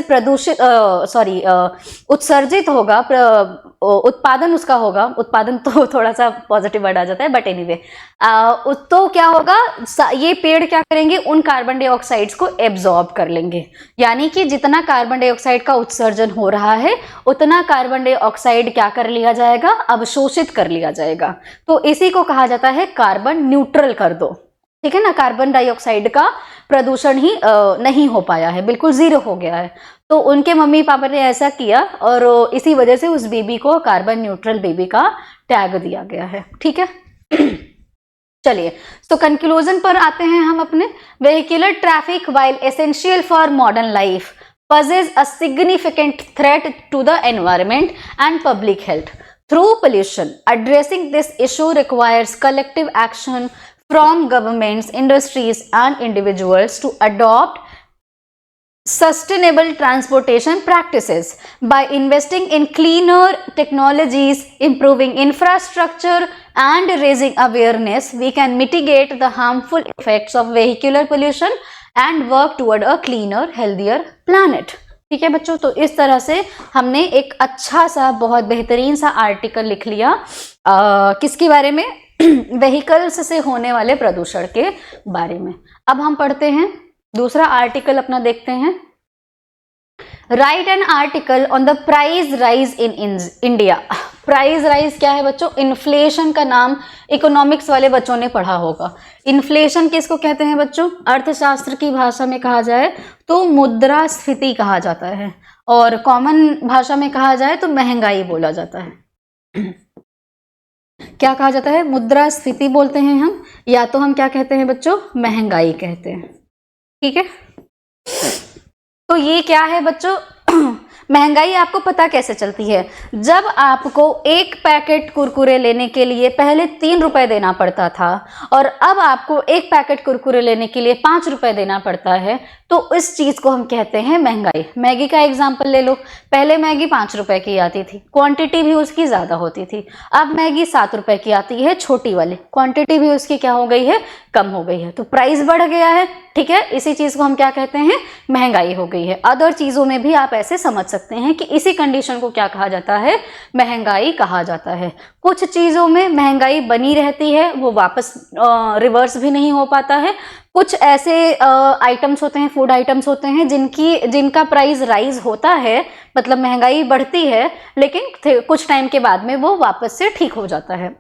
उत्सर्जित होगा, उत्पादन उसका होगा, उत्पादन तो थोड़ा सा पॉजिटिव वर्ड आ जाता है, बट एनीवे, तो क्या होगा, ये पेड़ क्या करेंगे, उन कार्बन डाइऑक्साइड्स को एब्जॉर्ब कर लेंगे। यानी कि जितना कार्बन डाइऑक्साइड का उत्सर्जन हो रहा है उतना कार्बन डाइऑक्साइड क्या कर लिया जाएगा, अवशोषित कर लिया जाएगा। तो इसी को कहा जाता है कार्बन न्यूट्रल कर दो, ठीक है ना। कार्बन डाइऑक्साइड का प्रदूषण ही नहीं हो पाया है, बिल्कुल जीरो हो गया है। तो उनके मम्मी पापा ने ऐसा किया और इसी वजह से उस बेबी को कार्बन न्यूट्रल बेबी का टैग दिया गया है, ठीक है। चलिए, तो कंक्लूजन पर आते हैं हम अपने। Vehicular traffic while essential for modern life, poses a significant threat to the environment and public health. Through pollution, addressing this issue requires collective action from governments, industries, and individuals to adopt sustainable transportation practices. By investing in cleaner technologies, improving infrastructure, and raising awareness, we can mitigate the harmful effects of vehicular pollution and work toward a cleaner, healthier planet. ठीक है बच्चों, तो इस तरह से हमने एक अच्छा सा बहुत बेहतरीन सा आर्टिकल लिख लिया किसके बारे में, व्हीकल्स से होने वाले प्रदूषण के बारे में। अब हम पढ़ते हैं दूसरा आर्टिकल अपना, देखते हैं। Right an article on the price rise in India. Price rise क्या है बच्चों? इन्फ्लेशन का नाम इकोनॉमिक्स वाले बच्चों ने पढ़ा होगा। इन्फ्लेशन किसको कहते हैं बच्चों? अर्थशास्त्र की भाषा में कहा जाए तो मुद्रास्फीति कहा जाता है, और कॉमन भाषा में कहा जाए तो महंगाई बोला जाता है। क्या कहा जाता है? मुद्रास्फीति बोलते हैं हम, या तो हम क्या कहते हैं बच्चों? महंगाई कहते हैं। ठीक है, तो ये क्या है बच्चों? महंगाई आपको पता कैसे चलती है? जब आपको एक पैकेट कुरकुरे लेने के लिए पहले 3 रुपए देना पड़ता था और अब आपको एक पैकेट कुरकुरे लेने के लिए 5 रुपए देना पड़ता है, तो इस चीज को हम कहते हैं महंगाई। मैगी का एग्जाम्पल ले लो, पहले मैगी 5 रुपए की आती थी, क्वांटिटी भी उसकी ज्यादा होती थी। अब मैगी 7 रुपए की आती है, छोटी वाली, क्वांटिटी भी उसकी क्या हो गई है? कम हो गई है, तो प्राइस बढ़ गया है। ठीक है, इसी चीज को हम क्या कहते हैं? महंगाई हो गई है। अदर चीजों में भी आप ऐसे समझ सकते हैं कि इसी कंडीशन को क्या कहा जाता है? महंगाई कहा जाता है। कुछ चीजों में महंगाई बनी रहती है, वो वापस रिवर्स भी नहीं हो पाता है। कुछ ऐसे आइटम्स होते हैं, फूड आइटम्स होते हैं जिनका प्राइस राइज होता है, मतलब महंगाई बढ़ती है, लेकिन कुछ टाइम के बाद में वो वापस से ठीक हो जाता है।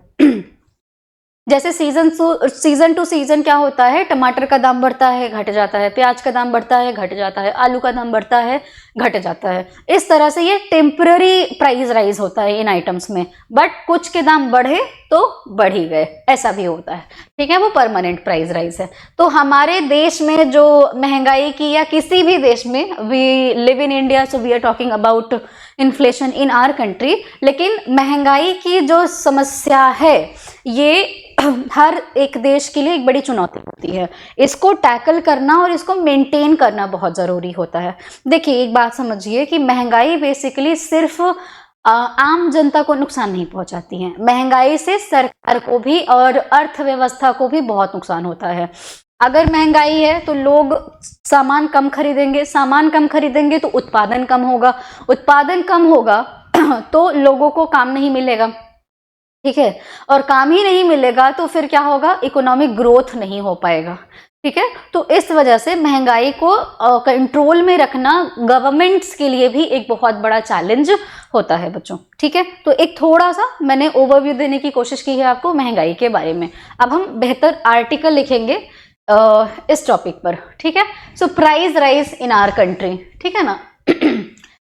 जैसे सीजन टू सीजन क्या होता है? टमाटर का दाम बढ़ता है, घट जाता है, प्याज का दाम बढ़ता है, घट जाता है, आलू का दाम बढ़ता है, घट जाता है। इस तरह से ये टेम्पररी प्राइस राइज होता है इन आइटम्स में, बट कुछ के दाम बढ़े तो बढ़ ही गए, ऐसा भी होता है। ठीक है, वो परमानेंट प्राइस राइज है। तो हमारे देश में जो महंगाई की, या किसी भी देश में, we live in India so we are talking about inflation in our country, लेकिन महंगाई की जो समस्या है ये हर एक देश के लिए एक बड़ी चुनौती होती है। इसको टैकल करना और इसको मेंटेन करना बहुत जरूरी होता है। देखिए, एक बात समझिए कि महंगाई बेसिकली सिर्फ आम जनता को नुकसान नहीं पहुंचाती है, महंगाई से सरकार को भी और अर्थव्यवस्था को भी बहुत नुकसान होता है। अगर महंगाई है तो लोग सामान कम खरीदेंगे, सामान कम खरीदेंगे तो उत्पादन कम होगा, उत्पादन कम होगा तो लोगों को काम नहीं मिलेगा। ठीक है, और काम ही नहीं मिलेगा तो फिर क्या होगा? इकोनॉमिक ग्रोथ नहीं हो पाएगा। ठीक है, तो इस वजह से महंगाई को कंट्रोल में रखना गवर्नमेंट्स के लिए भी एक बहुत बड़ा चैलेंज होता है बच्चों। ठीक है, तो एक थोड़ा सा मैंने ओवरव्यू देने की कोशिश की है आपको महंगाई के बारे में। अब हम बेहतर आर्टिकल लिखेंगे इस टॉपिक पर। ठीक है, so price rise in our country. ठीक है ना,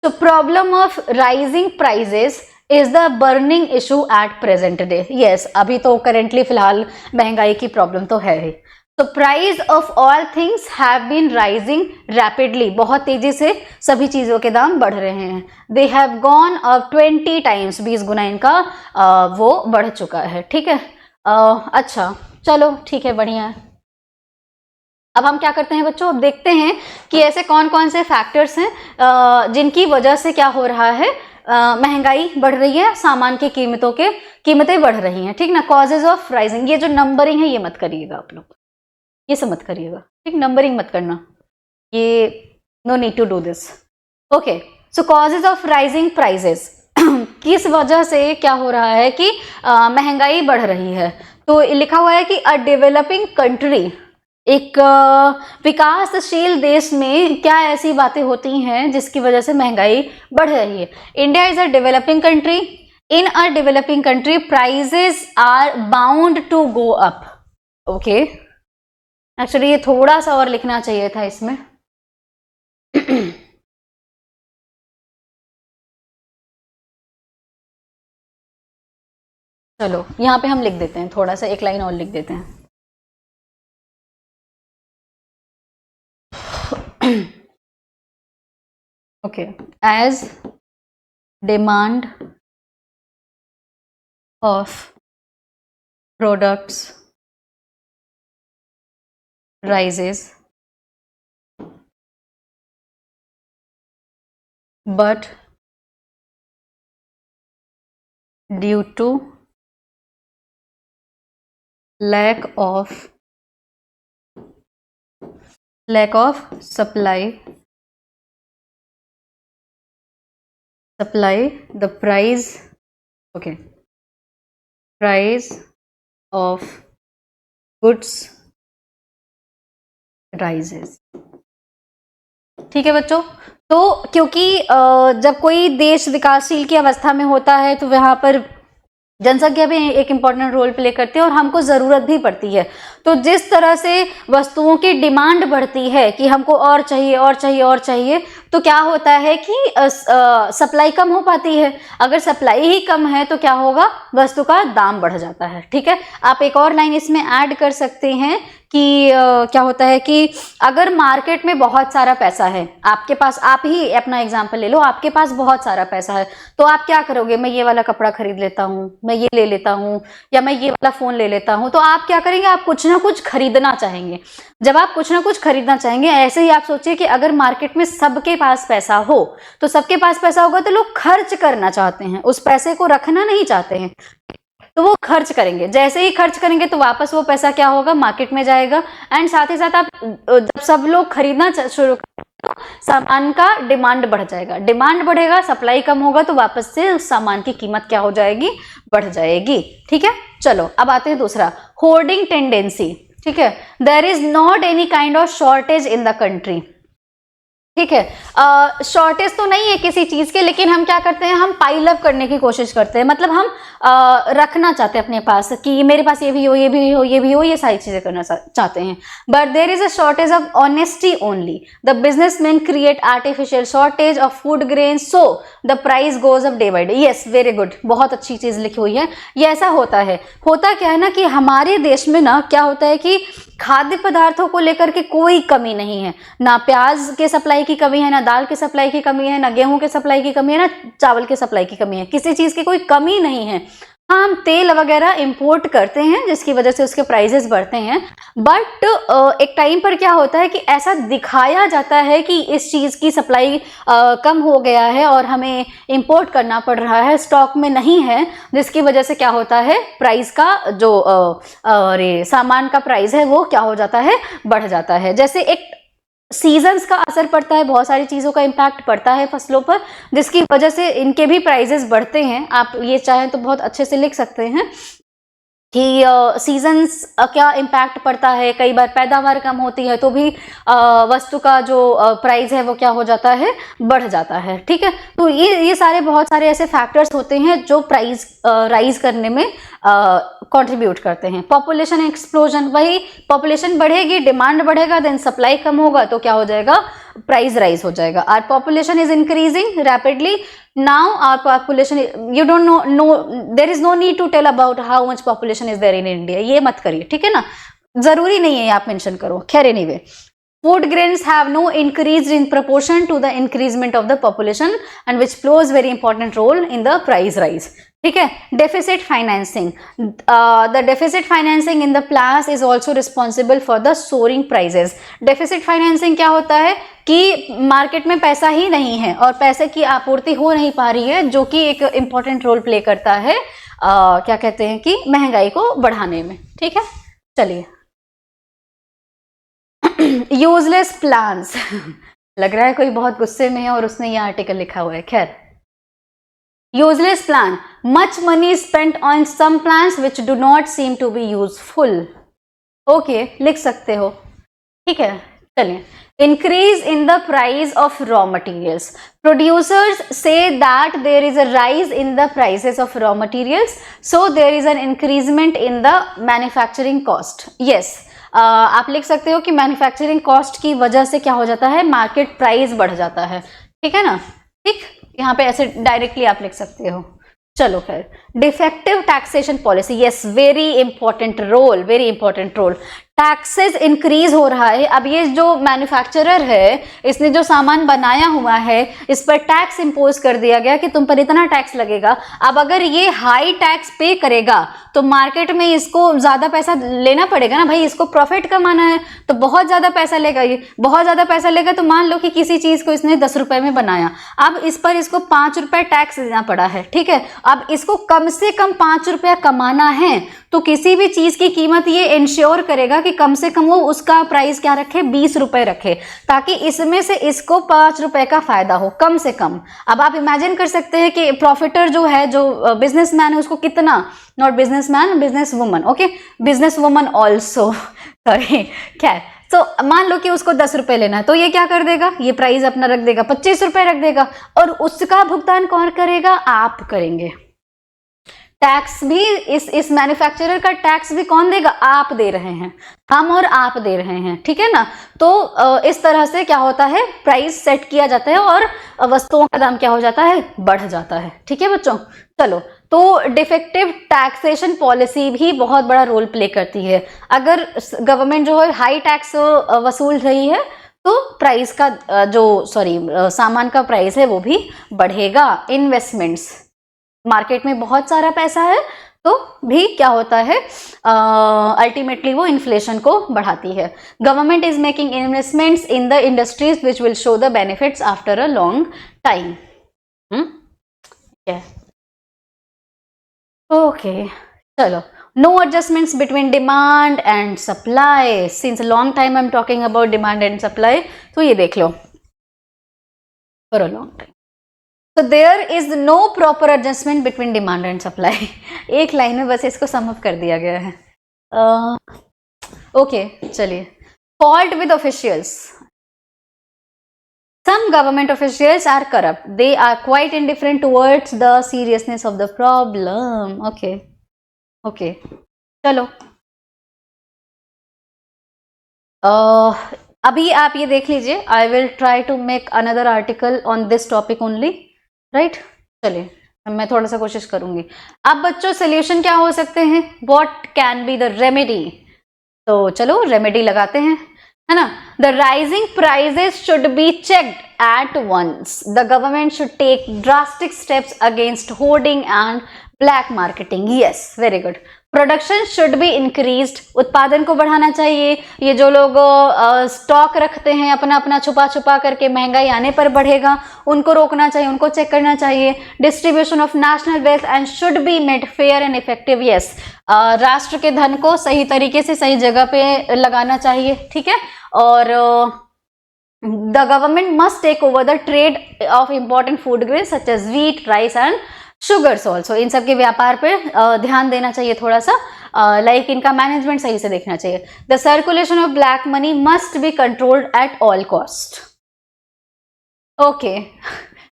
तो problem of rising prices is the burning issue at present day. Yes, अभी तो करेंटली फिलहाल महंगाई की प्रॉब्लम तो है ही। तो price of all things have been rising rapidly, बहुत तेजी से सभी चीजों के दाम बढ़ रहे हैं। They have gone up 20 times, 20 गुना इनका वो बढ़ चुका है। ठीक है, अच्छा चलो ठीक है, बढ़िया है। अब हम क्या करते हैं बच्चों? अब देखते हैं कि ऐसे कौन कौन से फैक्टर्स हैं जिनकी वजह से क्या हो रहा है, महंगाई बढ़ रही है, सामान की कीमतें बढ़ रही हैं। ठीक ना, कॉजेज ऑफ राइजिंग। ये जो नंबरिंग है ये मत करिएगा आप लोग, ये सब मत करिएगा। ठीक, नंबरिंग मत करना, ये no need to do this. Okay, so causes of rising prices, किस वजह से क्या हो रहा है कि महंगाई बढ़ रही है? तो लिखा हुआ है कि अ डेवलपिंग कंट्री, एक विकासशील देश में क्या ऐसी बातें होती हैं जिसकी वजह से महंगाई बढ़ रही है? India is a developing country. In a developing country prices are bound to go up. Okay, actually ये थोड़ा सा और लिखना चाहिए था इसमें। चलो यहाँ पे हम लिख देते हैं, थोड़ा सा एक लाइन और लिख देते हैं। Okay, as demand of products rises but due to lack of supply the price of goods rises। ठीक है बच्चों, तो क्योंकि जब कोई देश विकासशील की अवस्था में होता है तो वहां पर जनसंख्या भी एक इम्पॉर्टेंट रोल प्ले करती है और हमको ज़रूरत भी पड़ती है। तो जिस तरह से वस्तुओं की डिमांड बढ़ती है कि हमको और चाहिए और चाहिए और चाहिए, तो क्या होता है कि सप्लाई कम हो पाती है। अगर सप्लाई ही कम है तो क्या होगा, वस्तु का दाम बढ़ जाता है। ठीक है, आप एक और लाइन इसमें ऐड कर सकते हैं कि क्या होता है कि अगर मार्केट में बहुत सारा पैसा है आपके पास, आप ही अपना एग्जांपल ले लो, आपके पास बहुत सारा पैसा है तो आप क्या करोगे, मैं ये वाला कपड़ा खरीद लेता हूँ, मैं ये ले लेता हूँ, या मैं ये वाला फोन ले लेता हूँ। तो आप क्या करेंगे, आप कुछ ना कुछ खरीदना चाहेंगे। जब आप कुछ ना कुछ खरीदना चाहेंगे, ऐसे ही आप सोचिए कि अगर मार्केट में सबके पास पैसा हो, तो सबके पास पैसा होगा तो लोग खर्च करना चाहते हैं, उस पैसे को रखना नहीं चाहते हैं, तो वो खर्च करेंगे। जैसे ही खर्च करेंगे तो वापस वो पैसा क्या होगा, मार्केट में जाएगा। एंड साथ ही साथ आप जब सब लोग खरीदना शुरू करेंगे तो सामान का डिमांड बढ़ जाएगा, डिमांड बढ़ेगा, सप्लाई कम होगा, तो वापस से उस सामान की कीमत क्या हो जाएगी, बढ़ जाएगी। ठीक है, चलो अब आते हैं दूसरा, होर्डिंग टेंडेंसी। ठीक है, there is not any kind of shortage in the country. ठीक है, शॉर्टेज तो नहीं है किसी चीज के, लेकिन हम क्या करते हैं, हम पाइल अप करने की कोशिश करते हैं। मतलब हम रखना चाहते हैं अपने पास कि मेरे पास ये भी हो, ये भी हो, ये भी हो, ये सारी चीजें करना चाहते हैं। But there is a shortage of honesty only. The businessman create artificial shortage of food grain, so the price goes up day by day. Yes, very good, बहुत अच्छी चीज लिखी हुई है। ये ऐसा होता है, होता क्या है ना कि हमारे देश में ना क्या होता है कि खाद्य पदार्थों को लेकर के कोई कमी नहीं है, ना प्याज के सप्लाई की कमी है, ना दाल की सप्लाई की कमी है, ना गेहूं के सप्लाई की कमी है, ना चावल के सप्लाई की कमी है, किसी चीज की कोई कमी नहीं है। हाँ, हम तेल वगैरह इंपोर्ट करते हैं जिसकी वजह से उसके प्राइसेस बढ़ते हैं, बट एक टाइम पर क्या होता है कि ऐसा दिखाया जाता है कि इस चीज की सप्लाई कम हो गया है और हमें इंपोर्ट करना पड़ रहा है, स्टॉक में नहीं है, जिसकी वजह से क्या होता है, प्राइस का जो सामान का प्राइस है वो क्या हो जाता है, बढ़ जाता है। जैसे एक सीजन्स का असर पड़ता है, बहुत सारी चीज़ों का इम्पैक्ट पड़ता है फसलों पर, जिसकी वजह से इनके भी प्राइजेस बढ़ते हैं। आप ये चाहें तो बहुत अच्छे से लिख सकते हैं कि सीजन्स क्या इम्पैक्ट पड़ता है। कई बार पैदावार कम होती है तो भी वस्तु का जो प्राइस है वो क्या हो जाता है, बढ़ जाता है। ठीक है, तो ये सारे बहुत सारे ऐसे फैक्टर्स होते हैं जो प्राइस राइज करने में कंट्रीब्यूट करते हैं। पॉपुलेशन एक्सप्लोजन, वही पॉपुलेशन बढ़ेगी, डिमांड बढ़ेगा, देन सप्लाई कम होगा तो क्या हो जाएगा, प्राइस राइज हो जाएगा। Our population is increasing rapidly now, our population, you don't know, there is no need to tell about how much population is there in India, ये मत करिए। ठीक है ना, जरूरी नहीं है आप मेंशन करो। खैर, anyway, food grains have no increased in proportion to the increasement of the population and which plays very important role in the price rise. ठीक है, deficit financing, the deficit financing in the plus is also responsible for the soaring prices. deficit financing क्या होता है कि market में पैसा ही नहीं है और पैसे की आपूर्ति हो नहीं पा रही है, जो कि एक इम्पॉर्टेंट रोल प्ले करता है क्या कहते हैं कि महंगाई को बढ़ाने में। ठीक है, चलिए, यूजलेस प्लान्स लग रहा है कोई बहुत गुस्से में है और उसने ये आर्टिकल लिखा हुआ है। खैर, useless plan, much money spent on some plans which do not seem to be useful. Okay, लिख सकते हो। ठीक है, चलिए, increase in the price of raw materials. Producers say that there is a rise in the prices of raw materials, so there is an increasement in the manufacturing cost. Yes, आप लिख सकते हो कि मैन्युफैक्चरिंग कॉस्ट की वजह से क्या हो जाता है, मार्केट प्राइस बढ़ जाता है। ठीक है ना, ठीक, यहाँ पे ऐसे डायरेक्टली आप लिख सकते हो। चलो खैर, defective taxation policy, yes, very important role, very important role. Taxes increase हो रहा है। अब ये जो मैन्युफैक्चरर है, इसने जो सामान बनाया हुआ है, इस पर टैक्स इंपोज कर दिया गया कि तुम पर इतना टैक्स लगेगा। अब अगर ये हाई टैक्स पे करेगा तो मार्केट में इसको ज्यादा पैसा लेना पड़ेगा ना भाई, इसको प्रॉफिट कमाना है, तो बहुत ज्यादा पैसा लेगा। ये बहुत ज्यादा पैसा लेगा तो मान लो कि किसी चीज को इसने 10 रुपए में बनाया, अब इस पर इसको 5 रुपए टैक्स देना पड़ा है, ठीक है। अब इसको कम से कम 5 रुपया कमाना है, तो किसी भी चीज की कीमत ये इंश्योर करेगा कि कम से कम वो उसका प्राइस क्या रखे, 20 रुपए रखे, ताकि इसमें से इसको 5 रुपए का फायदा हो कम से कम। अब आप इमेजिन कर सकते हैं कि प्रॉफिटर जो है, जो बिजनेसमैन है, उसको कितना, not businessman, business woman, okay, business woman also, sorry, खैर। तो मान लो कि उसको 10 रुपए लेना है, तो ये क्या कर देगा, ये प्राइस अपना रख देगा, 25 रुपए रख देगा, और उसका भुगतान कौन करेगा, आप करेंगे। टैक्स भी इस मैन्युफैक्चरर का टैक्स भी कौन देगा, आप दे रहे हैं, हम और आप दे रहे हैं, ठीक है ना। तो इस तरह से क्या होता है, प्राइस सेट किया जाता है और वस्तुओं का दाम क्या हो जाता है, बढ़ जाता है, ठीक है बच्चों। चलो, तो डिफेक्टिव टैक्सेशन पॉलिसी भी बहुत बड़ा रोल प्ले करती है। अगर गवर्नमेंट जो है हाई टैक्स वसूल रही है तो प्राइस का सामान का प्राइस है वो भी बढ़ेगा। इन्वेस्टमेंट्स, मार्केट में बहुत सारा पैसा है तो भी क्या होता है, अल्टीमेटली वो इन्फ्लेशन को बढ़ाती है। Government is making investments in the industries which will show the benefits after a long time. Okay, चलो, no adjustments between demand and supply. Since long time I am talking about demand and supply, तो ये देख लो, for a long time. So there is no proper adjustment between demand and supply. एक line में बस इसको sum up कर दिया गया है। ओके, चलिए, fault with officials. Some government officials are corrupt. They are quite indifferent towards the seriousness of the problem. Okay, okay, चलो, अभी आप ये देख लीजिए। I will try to make another article on this topic only. Right, चलिए, मैं थोड़ा सा कोशिश करूंगी। अब बच्चों, सोल्यूशन क्या हो सकते हैं, what can be the remedy. तो चलो रेमेडी लगाते हैं, है ना। The rising prices should be checked at once. The government should take drastic steps against hoarding and black marketing. Yes, very good. Production should be increased, उत्पादन को बढ़ाना चाहिए। ये जो लोग स्टॉक रखते हैं अपना अपना छुपा छुपा करके, महंगाई आने पर बढ़ेगा, उनको रोकना चाहिए, उनको चेक करना चाहिए। Distribution of national wealth and should be made fair and effective. Yes, राष्ट्र के धन को सही तरीके से सही जगह पे लगाना चाहिए, ठीक है। और the government must take over the trade of important food grains such as wheat, rice and sugars also. इन सब के व्यापार पे ध्यान देना चाहिए थोड़ा सा, लाइक इनका मैनेजमेंट सही से देखना चाहिए। The circulation of black money must be controlled at all cost. Okay,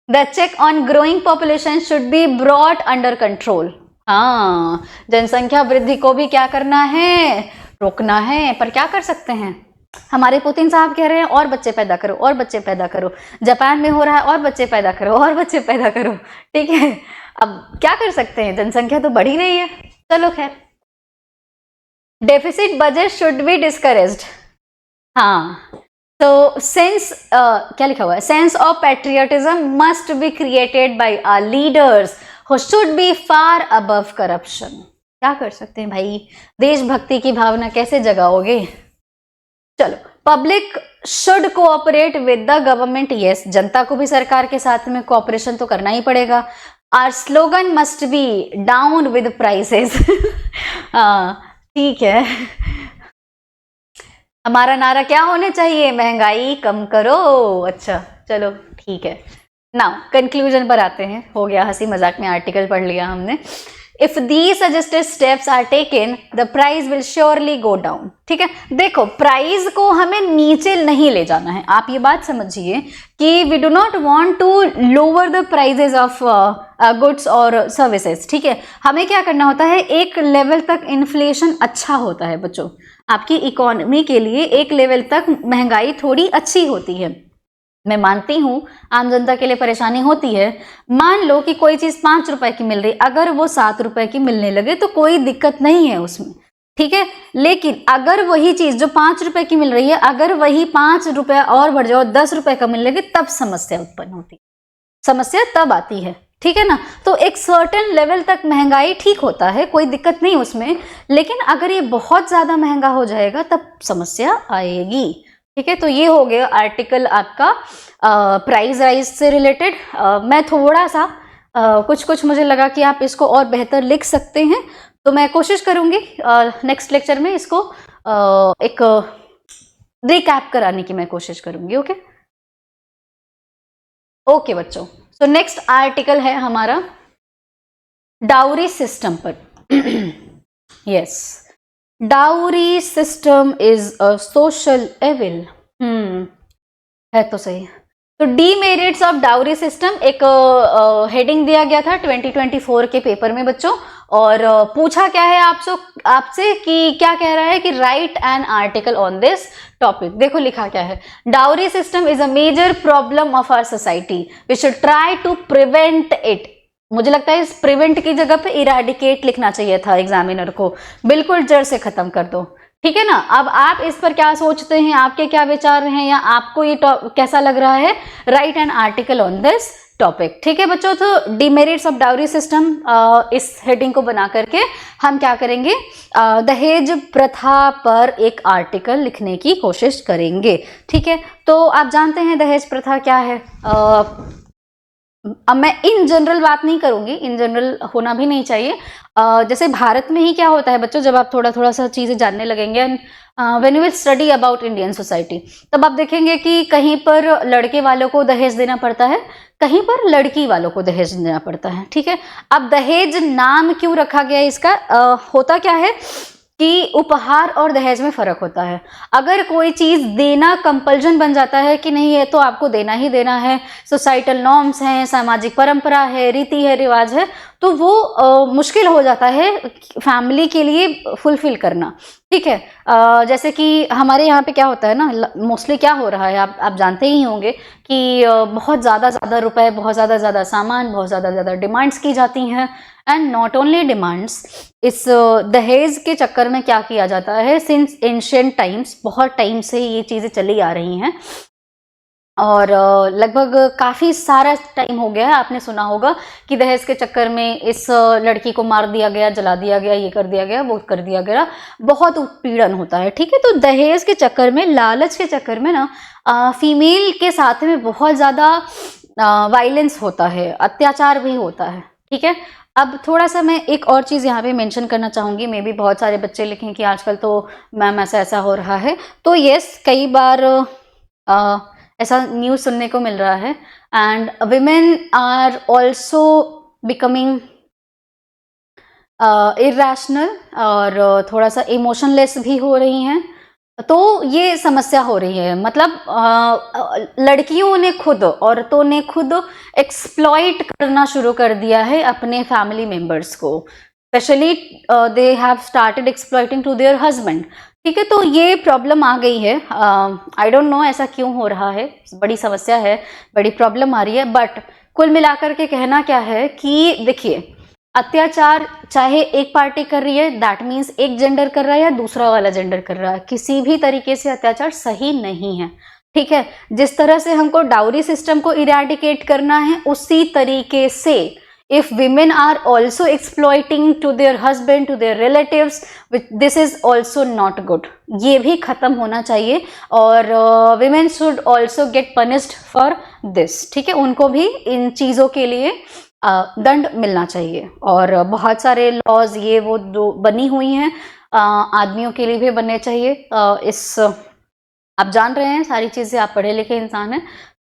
the check on growing population should be brought under control. हाँ, जनसंख्या वृद्धि को भी क्या करना है, रोकना है। पर क्या कर सकते हैं, हमारे पुतिन साहब कह रहे हैं और बच्चे पैदा करो, और बच्चे पैदा करो। जापान में हो रहा है और बच्चे पैदा करो, और बच्चे पैदा करो, ठीक है। अब क्या कर सकते हैं, जनसंख्या तो बढ़ ही रही है। चलो खैर, deficit budget should be discouraged. हाँ, तो सेंस क्या लिखा हुआ है, sense of patriotism must be created by our leaders who should be far above corruption. क्या कर सकते हैं भाई, देशभक्ति की भावना कैसे जगाओगे। चलो, public should cooperate with the government. Yes, जनता को भी सरकार के साथ में कोऑपरेशन तो करना ही पड़ेगा। Our slogan must be down with prices. ठीक है, हमारा नारा क्या होना चाहिए, महंगाई कम करो। अच्छा, चलो ठीक है। नाउ कंक्लूजन पर आते हैं। हो गया हंसी मजाक में आर्टिकल पढ़ लिया हमने। If these suggested steps are taken, the price will surely go down. ठीक है, देखो प्राइस को हमें नीचे नहीं ले जाना है। आप ये बात समझिए कि we do not want to lower the prices of goods और services। ठीक है, हमें क्या करना होता है, एक लेवल तक इन्फ्लेशन अच्छा होता है बच्चों, आपकी इकोनॉमी के लिए एक लेवल तक महंगाई थोड़ी अच्छी होती है। मैं मानती हूँ आम जनता के लिए परेशानी होती है। मान लो कि कोई चीज 5 रुपए की मिल रही, अगर वो 7 रुपए की मिलने लगे तो कोई दिक्कत नहीं है उसमें। ठीक है। लेकिन अगर वही चीज जो 5 रुपए की मिल रही है, अगर वही 5 रुपए और बढ़ जाओ 10 रुपए का मिल लगे, तब समस्या उत्पन्न होती है, समस्या तब आती है, ठीक है ना। तो एक सर्टेन लेवल तक महंगाई ठीक होता है, कोई दिक्कत नहीं उसमें, लेकिन अगर ये बहुत ज्यादा महंगा हो जाएगा तब समस्या आएगी, ठीक है। तो ये हो गया आर्टिकल आपका प्राइस राइज से रिलेटेड। मैं थोड़ा सा कुछ मुझे लगा कि आप इसको और बेहतर लिख सकते हैं, तो मैं कोशिश करूंगी नेक्स्ट लेक्चर में इसको एक रिकैप कराने की मैं कोशिश करूंगी। ओके ओके बच्चों, तो नेक्स्ट आर्टिकल है हमारा डाउरी सिस्टम पर। Yes, dowry system is a social evil. है तो सही। तो डीमेरिट्स ऑफ डाउरी सिस्टम एक हेडिंग दिया गया था 2024 के पेपर में बच्चों, और पूछा क्या है आपसे कि क्या कह रहा है कि write an article on this topic. देखो लिखा क्या है, dowry system is a major problem of our society, we should try to prevent it. मुझे लगता है इस प्रिवेंट की जगह पे इराडिकेट लिखना चाहिए था एग्जामिनर को, बिल्कुल जड़ से खत्म कर दो, ठीक है ना। अब आप इस पर क्या सोचते हैं, आपके क्या विचार हैं, या आपको ये कैसा लग रहा है, right an article on this topic, ठीक है बच्चों। तो डीमेरिट्स ऑफ डाउरी सिस्टम, इस हेडिंग को बना करके हम क्या करेंगे, दहेज प्रथा पर एक आर्टिकल लिखने की कोशिश करेंगे, ठीक है। तो आप जानते हैं दहेज प्रथा क्या है। अब मैं इन जनरल बात नहीं करूंगी, इन जनरल होना भी नहीं चाहिए। जैसे भारत में ही क्या होता है बच्चों, जब आप थोड़ा सा चीजें जानने लगेंगे, when you will study about Indian society, तब आप देखेंगे कि कहीं पर लड़के वालों को दहेज देना पड़ता है, कहीं पर लड़की वालों को दहेज देना पड़ता है, ठीक है। अब दहेज नाम क्यों रखा गया इसका, होता क्या है कि उपहार और दहेज में फर्क होता है। अगर कोई चीज देना कंपल्जन बन जाता है कि नहीं ये तो आपको देना ही देना है, सोसाइटल नॉर्म्स हैं, सामाजिक परंपरा है, रीति है, रिवाज है, तो वो मुश्किल हो जाता है फैमिली के लिए फुलफिल करना, ठीक है। जैसे कि हमारे यहाँ पे क्या होता है ना, मोस्टली क्या हो रहा है आप जानते ही होंगे कि बहुत ज़्यादा रुपए, बहुत ज़्यादा सामान, बहुत ज़्यादा डिमांड्स की जाती हैं, एंड नॉट ओनली डिमांड्स, इस दहेज के चक्कर में क्या किया जाता है, सिंस एंशिएंट टाइम्स, बहुत टाइम से ये चीज़ें चली आ रही हैं, और लगभग काफ़ी सारा टाइम हो गया है, आपने सुना होगा कि दहेज के चक्कर में इस लड़की को मार दिया गया, जला दिया गया, ये कर दिया गया, वो कर दिया गया, बहुत उत्पीड़न होता है, ठीक है। तो दहेज के चक्कर में, लालच के चक्कर में ना फीमेल के साथ में बहुत ज़्यादा वायलेंस होता है, अत्याचार भी होता है, ठीक है। अब थोड़ा सा मैं एक और चीज़ यहाँ पे मेंशन करना चाहूँगी, मे बी बहुत सारे बच्चे लिखें कि आजकल तो मैम ऐसा हो रहा है, तो यस, कई बार ऐसा न्यूज़ सुनने को मिल रहा है, and women are also becoming irrational और थोड़ा सा इमोशनलेस भी हो रही हैं, तो ये समस्या हो रही है। मतलब लड़कियों ने खुद, औरतों ने खुद एक्सप्लॉइट करना शुरू कर दिया है अपने फैमिली मेंबर्स को, specially they have started exploiting to their husband, ठीक है। तो ये प्रॉब्लम आ गई है, आई डोंट नो ऐसा क्यों हो रहा है, बड़ी समस्या है, बड़ी प्रॉब्लम आ रही है, बट कुल मिलाकर के कहना क्या है कि देखिए, अत्याचार चाहे एक पार्टी कर रही है, दैट मीन्स एक जेंडर कर रहा है या दूसरा वाला जेंडर कर रहा है, किसी भी तरीके से अत्याचार सही नहीं है, ठीक है। जिस तरह से हमको डाउरी सिस्टम को इरेडिकेट करना है, उसी तरीके से if women are also exploiting to their husband, to their relatives, this is also not good, ये भी खत्म होना चाहिए, और women should also get punished for this, ठीक है। उनको भी इन चीज़ों के लिए दंड मिलना चाहिए, और बहुत सारे लॉज ये वो जो बनी हुई हैं आदमियों के लिए भी बनने चाहिए। इस आप जान रहे हैं सारी चीज़ें, आप पढ़े लिखे इंसान हैं,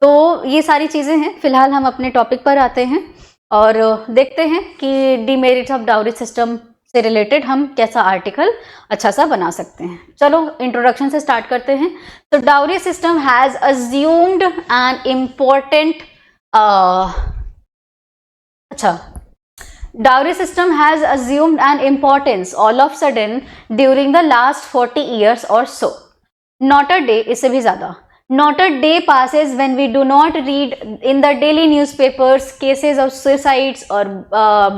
तो ये सारी चीज़ें हैं। फिलहाल हम अपने टॉपिक पर आते हैं और देखते हैं कि डीमेरिट्स ऑफ डाउरी सिस्टम से रिलेटेड हम कैसा आर्टिकल अच्छा सा बना सकते हैं। चलो इंट्रोडक्शन से स्टार्ट करते हैं। तो dowry system has assumed an important Dowry system has assumed an importance all of sudden during the last 40 years or so. Not a day, इससे भी ज़्यादा, not a day passes when we do not read in the daily newspapers cases of suicides or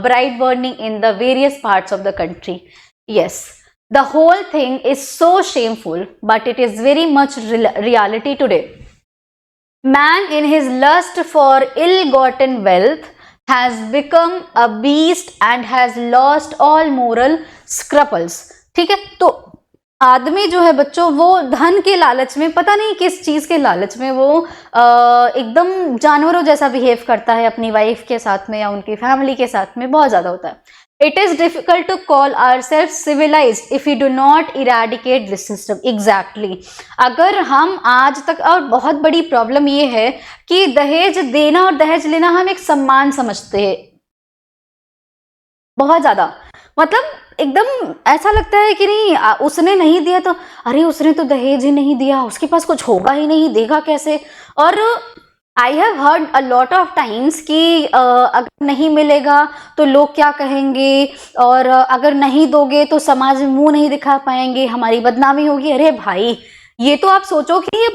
bride burning in the various parts of the country. Yes, The whole thing is so shameful, but it is very much reality today. Man, in his lust for ill-gotten wealth, has become a beast and has lost all moral scruples. ठीक है, तो आदमी जो है बच्चों, वो धन के लालच में, पता नहीं किस चीज के लालच में, वो एकदम जानवरों जैसा बिहेव करता है अपनी वाइफ के साथ में या उनकी फैमिली के साथ में, बहुत ज्यादा होता है. It is difficult to call ourselves civilized if we do not eradicate this system. Exactly. अगर हम आज तक, और बहुत बड़ी प्रॉब्लम ये है कि दहेज देना और दहेज लेना हम एक सम्मान समझते हैं, बहुत ज्यादा. मतलब एकदम ऐसा लगता है कि नहीं, उसने नहीं दिया तो अरे उसने तो दहेज ही नहीं दिया, उसके पास कुछ होगा ही नहीं, देगा कैसे. और I have heard a lot of times कि अगर नहीं मिलेगा तो लोग क्या कहेंगे, और अगर नहीं दोगे तो समाज में मुंह नहीं दिखा पाएंगे, हमारी बदनामी होगी. अरे भाई, ये तो आप सोचो कि ये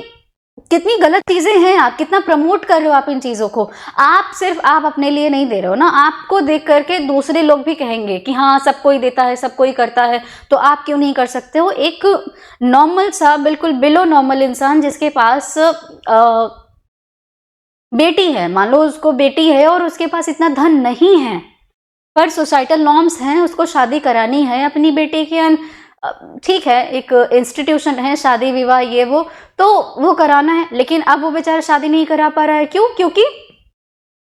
कितनी गलत चीजें हैं, आप कितना प्रमोट कर रहे हो आप इन चीजों को. आप सिर्फ आप अपने लिए नहीं दे रहे हो ना, आपको देख करके दूसरे लोग भी कहेंगे कि हाँ सब कोई देता है, सब कोई करता है, तो आप क्यों नहीं कर सकते हो. एक नॉर्मल सा, बिल्कुल बिलो नॉर्मल इंसान जिसके पास बेटी है, मान लो उसको बेटी है और उसके पास इतना धन नहीं है, पर सोसाइटल नॉर्म्स हैं, उसको शादी करानी है अपनी बेटी की, ठीक है, एक इंस्टीट्यूशन है शादी विवाह ये वो, तो वो कराना है. लेकिन अब वो बेचारा शादी नहीं करा पा रहा है. क्यों? क्योंकि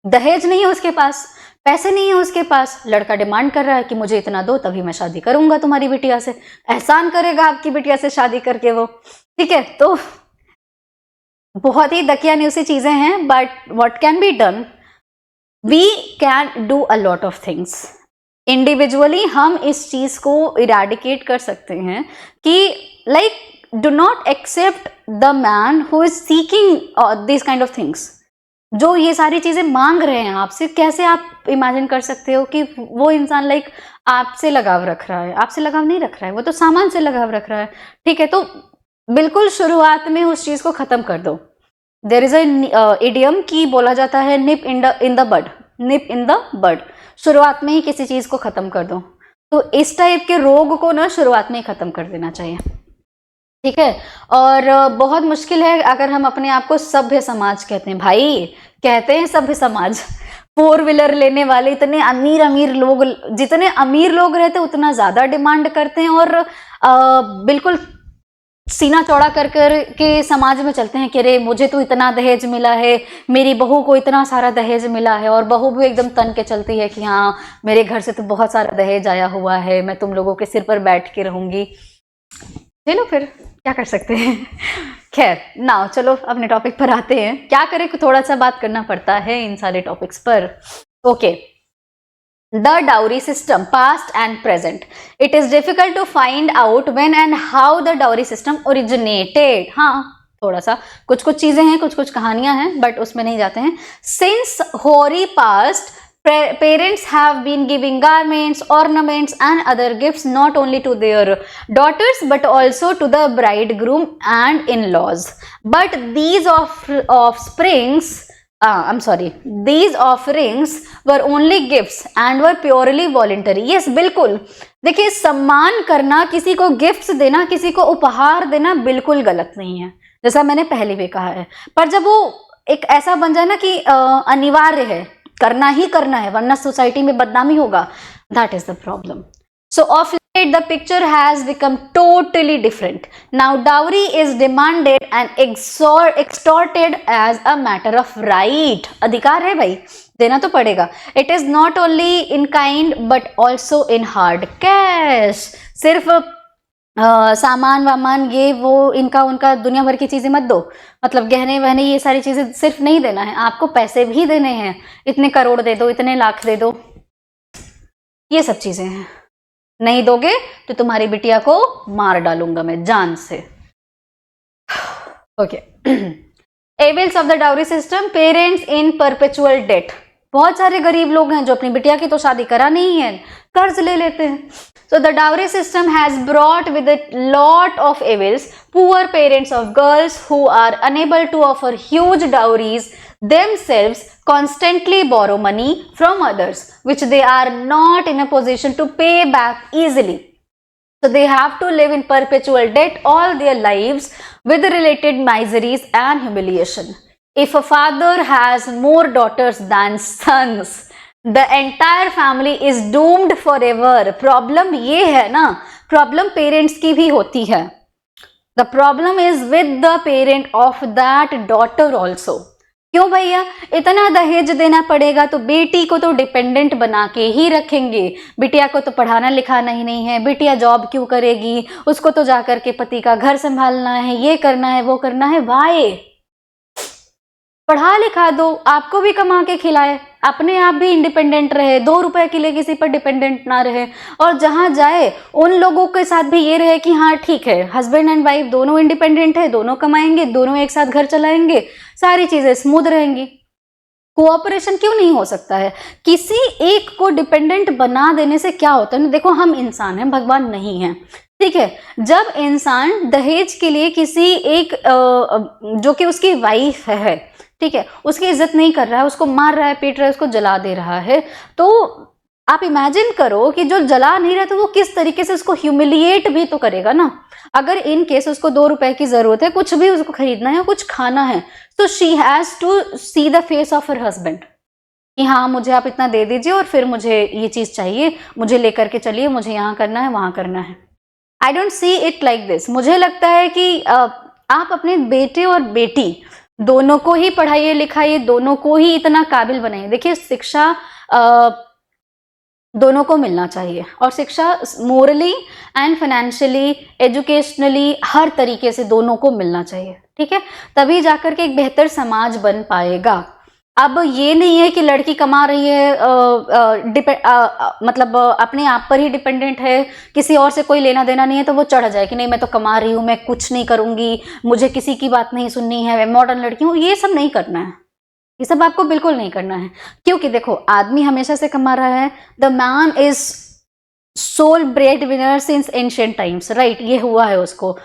दहेज नहीं है उसके पास, पैसे नहीं है उसके पास. लड़का डिमांड कर रहा है कि मुझे इतना दो तभी मैं शादी करूंगा तुम्हारी बिटिया से, एहसान करेगा आपकी बिटिया से शादी करके वो. ठीक है, तो बहुत ही दकियानुसी चीजें हैं, but what can be done, we can do a lot of things. Individually हम इस चीज को इराडिकेट कर सकते हैं कि like do not accept the man who is seeking this kind of things. जो ये सारी चीजें मांग रहे हैं आपसे, कैसे आप इमेजिन कर सकते हो कि वो इंसान लाइक आपसे लगाव रख रहा है. आपसे लगाव नहीं रख रहा है, वो तो सामान से लगाव रख रहा है. ठीक है, तो बिल्कुल शुरुआत में उस चीज को खत्म कर दो. देयर इज अ इडियम की बोला जाता है निप in the bud, nib in the बड. शुरुआत में ही किसी चीज को खत्म कर दो. तो इस टाइप के रोग को ना शुरुआत में ही खत्म कर देना चाहिए. ठीक है, और बहुत मुश्किल है अगर हम अपने आप को सभ्य समाज कहते हैं. भाई कहते हैं सभ्य समाज, 4 व्हीलर लेने वाले इतने अमीर अमीर लोग, जितने अमीर लोग रहते उतना ज्यादा डिमांड करते हैं, और बिल्कुल सीना चौड़ा कर कर के समाज में चलते हैं कि अरे मुझे तो इतना दहेज मिला है, मेरी बहू को इतना सारा दहेज मिला है, और बहू भी एकदम तन के चलती है कि हाँ मेरे घर से तो बहुत सारा दहेज आया हुआ है, मैं तुम लोगों के सिर पर बैठ के रहूंगी. चलो फिर क्या कर सकते हैं. खैर नाउ चलो अपने टॉपिक पर आते हैं. क्या करें, थोड़ा सा बात करना पड़ता है इन सारे टॉपिक्स पर. Okay, the dowry system, past and present. It is difficult to find out when and how the dowry system originated. हाँ, थोड़ा सा कुछ चीजें हैं, कुछ कहानियां हैं, बट उसमें नहीं जाते हैं. Since hoary past, parents have been giving garments, ornaments and other gifts not only to their daughters but also to the bridegroom and in-laws. But these these offerings were only gifts and were purely voluntary. Yes, बिल्कुल. देखिए, सम्मान करना, किसी को gifts देना, किसी को उपहार देना बिल्कुल गलत नहीं है, जैसा मैंने पहले भी कहा है. पर जब वो एक ऐसा बन जाए ना कि अनिवार्य है, करना ही करना है वरना सोसाइटी में बदनामी होगा, that is the problem. So of late the picture has become totally different. Now dowry is demanded and extorted as a matter of right. अधिकार है भाई, देना तो पड़ेगा. It is not only in kind but also in hard cash. सिर्फ सामान वामान ये वो इनका उनका दुनिया भर की चीजें मत दो, मतलब गहने वहने ये सारी चीजें सिर्फ नहीं देना है, आपको पैसे भी देने हैं. इतने करोड़ दे दो, इतने लाख दे दो, ये सब चीजें हैं. नहीं दोगे तो तुम्हारी बिटिया को मार डालूंगा मैं जान से. Okay, evils of the dowry system, parents in perpetual debt. बहुत सारे गरीब लोग हैं जो अपनी बिटिया की तो शादी करा नहीं है, कर्ज ले लेते हैं. So the dowry system has brought with it lot of evils. Poor parents of girls who are unable to offer huge dowries themselves constantly borrow money from others which they are not in a position to pay back easily. So they have to live in perpetual debt all their lives with related miseries and humiliation. If a father has more daughters than sons, the entire family is doomed forever. Problem ये है ना, problem parents की भी होती है. The problem is with the parent of that daughter also. क्यों भैया, इतना दहेज देना पड़ेगा तो बेटी को तो डिपेंडेंट बना के ही रखेंगे, बिटिया को तो पढ़ाना लिखाना ही नहीं है, बिटिया जॉब क्यों करेगी, उसको तो जाकर के पति का घर संभालना है, ये करना है वो करना है. वाई? पढ़ा लिखा दो, आपको भी कमा के खिलाए, अपने आप भी इंडिपेंडेंट रहे, 2 रुपए के लिए किसी पर डिपेंडेंट ना रहे, और जहां जाए उन लोगों के साथ भी ये रहे कि हाँ ठीक है, हस्बैंड एंड वाइफ दोनों इंडिपेंडेंट है, दोनों कमाएंगे, दोनों एक साथ घर चलाएंगे, सारी चीजें स्मूथ रहेंगी. कोऑपरेशन क्यों नहीं हो सकता है? किसी एक को डिपेंडेंट बना देने से क्या होता है ना, देखो हम इंसान हैं, भगवान नहीं है, ठीक है. जब इंसान दहेज के लिए किसी एक जो कि उसकी वाइफ है, ठीक है, उसकी इज्जत नहीं कर रहा है, उसको मार रहा है, पीट रहा है, उसको जला दे रहा है, तो आप इमेजिन करो कि जो जला नहीं रहा तो वो किस तरीके से उसको ह्यूमिलिएट भी तो करेगा ना. अगर इन केस उसको 2 रुपए की जरूरत है, कुछ भी उसको खरीदना है, कुछ खाना है, तो she has to see the face of her husband कि हाँ मुझे आप इतना दे दीजिए और फिर मुझे ये चीज चाहिए, मुझे लेकर के चलिए, मुझे यहाँ करना है वहां करना है. I don't see it like this. मुझे लगता है कि आप अपने बेटे और बेटी दोनों को ही पढ़ाइए लिखाइए, दोनों को ही इतना काबिल बनाइए. देखिए शिक्षा दोनों को मिलना चाहिए, और शिक्षा मोरली एंड फाइनेंशियली, एजुकेशनली, हर तरीके से दोनों को मिलना चाहिए, ठीक है, तभी जाकर के एक बेहतर समाज बन पाएगा. अब ये नहीं है कि लड़की कमा रही है, मतलब अपने आप पर ही डिपेंडेंट है, किसी और से कोई लेना देना नहीं है, तो वो चढ़ जाए कि नहीं मैं तो कमा रही हूँ, मैं कुछ नहीं करूंगी, मुझे किसी की बात नहीं सुननी है, मैं मॉडर्न लड़की हूँ. ये सब नहीं करना है, ये सब आपको बिल्कुल नहीं करना है. क्योंकि देखो आदमी हमेशा से कमा रहा है. The man is sole bread winner since ancient times, right. ये हुआ है उसको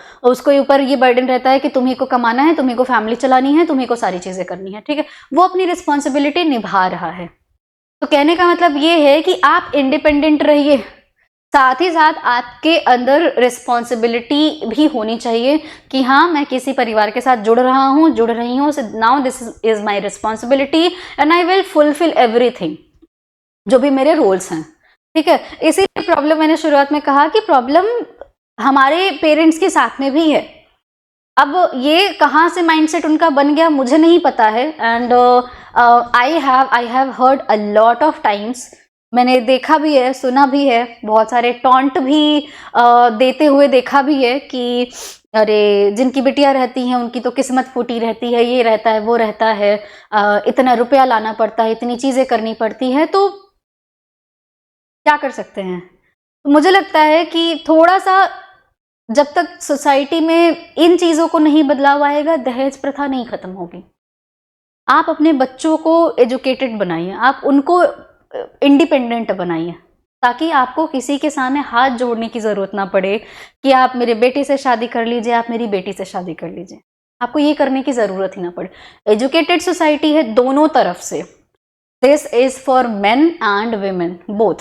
ऊपर ये बर्डन रहता है कि तुम्ही को कमाना है, तुम्ही को फैमिली चलानी है, तुम्ही को सारी चीजें करनी है, ठीक है. वो अपनी रिस्पॉन्सिबिलिटी निभा रहा है. तो कहने का मतलब ये है कि आप इंडिपेंडेंट रहिए, साथ ही साथ आपके अंदर रिस्पॉन्सिबिलिटी भी होनी चाहिए कि हाँ मैं किसी परिवार के साथ जुड़ रहा हूँ, जुड़ रही हूँ, now this is my responsibility and I will fulfil everything, जो भी मेरे रोल्स हैं, ठीक है. इसीलिए प्रॉब्लम, मैंने शुरुआत में कहा कि प्रॉब्लम हमारे पेरेंट्स के साथ में भी है. अब ये कहाँ से माइंडसेट उनका बन गया मुझे नहीं पता है. And I have heard a lot of times, मैंने देखा भी है, सुना भी है, बहुत सारे टॉन्ट भी देते हुए देखा भी है कि अरे जिनकी बिटिया रहती हैं उनकी तो किस्मत फूटी रहती है, ये रहता है वो रहता है, इतना रुपया लाना पड़ता है, इतनी चीजें करनी पड़ती है, तो क्या कर सकते हैं. मुझे लगता है कि थोड़ा सा जब तक सोसाइटी में इन चीजों को नहीं बदलाव आएगा, दहेज प्रथा नहीं खत्म होगी. आप अपने बच्चों को एजुकेटेड बनाइए, आप उनको इंडिपेंडेंट बनाइए, ताकि आपको किसी के सामने हाथ जोड़ने की जरूरत ना पड़े कि आप मेरे बेटे से शादी कर लीजिए, आप मेरी बेटी से शादी कर लीजिए. आपको ये करने की जरूरत ही ना पड़े. एजुकेटेड सोसाइटी है दोनों तरफ से. This is for main and women both,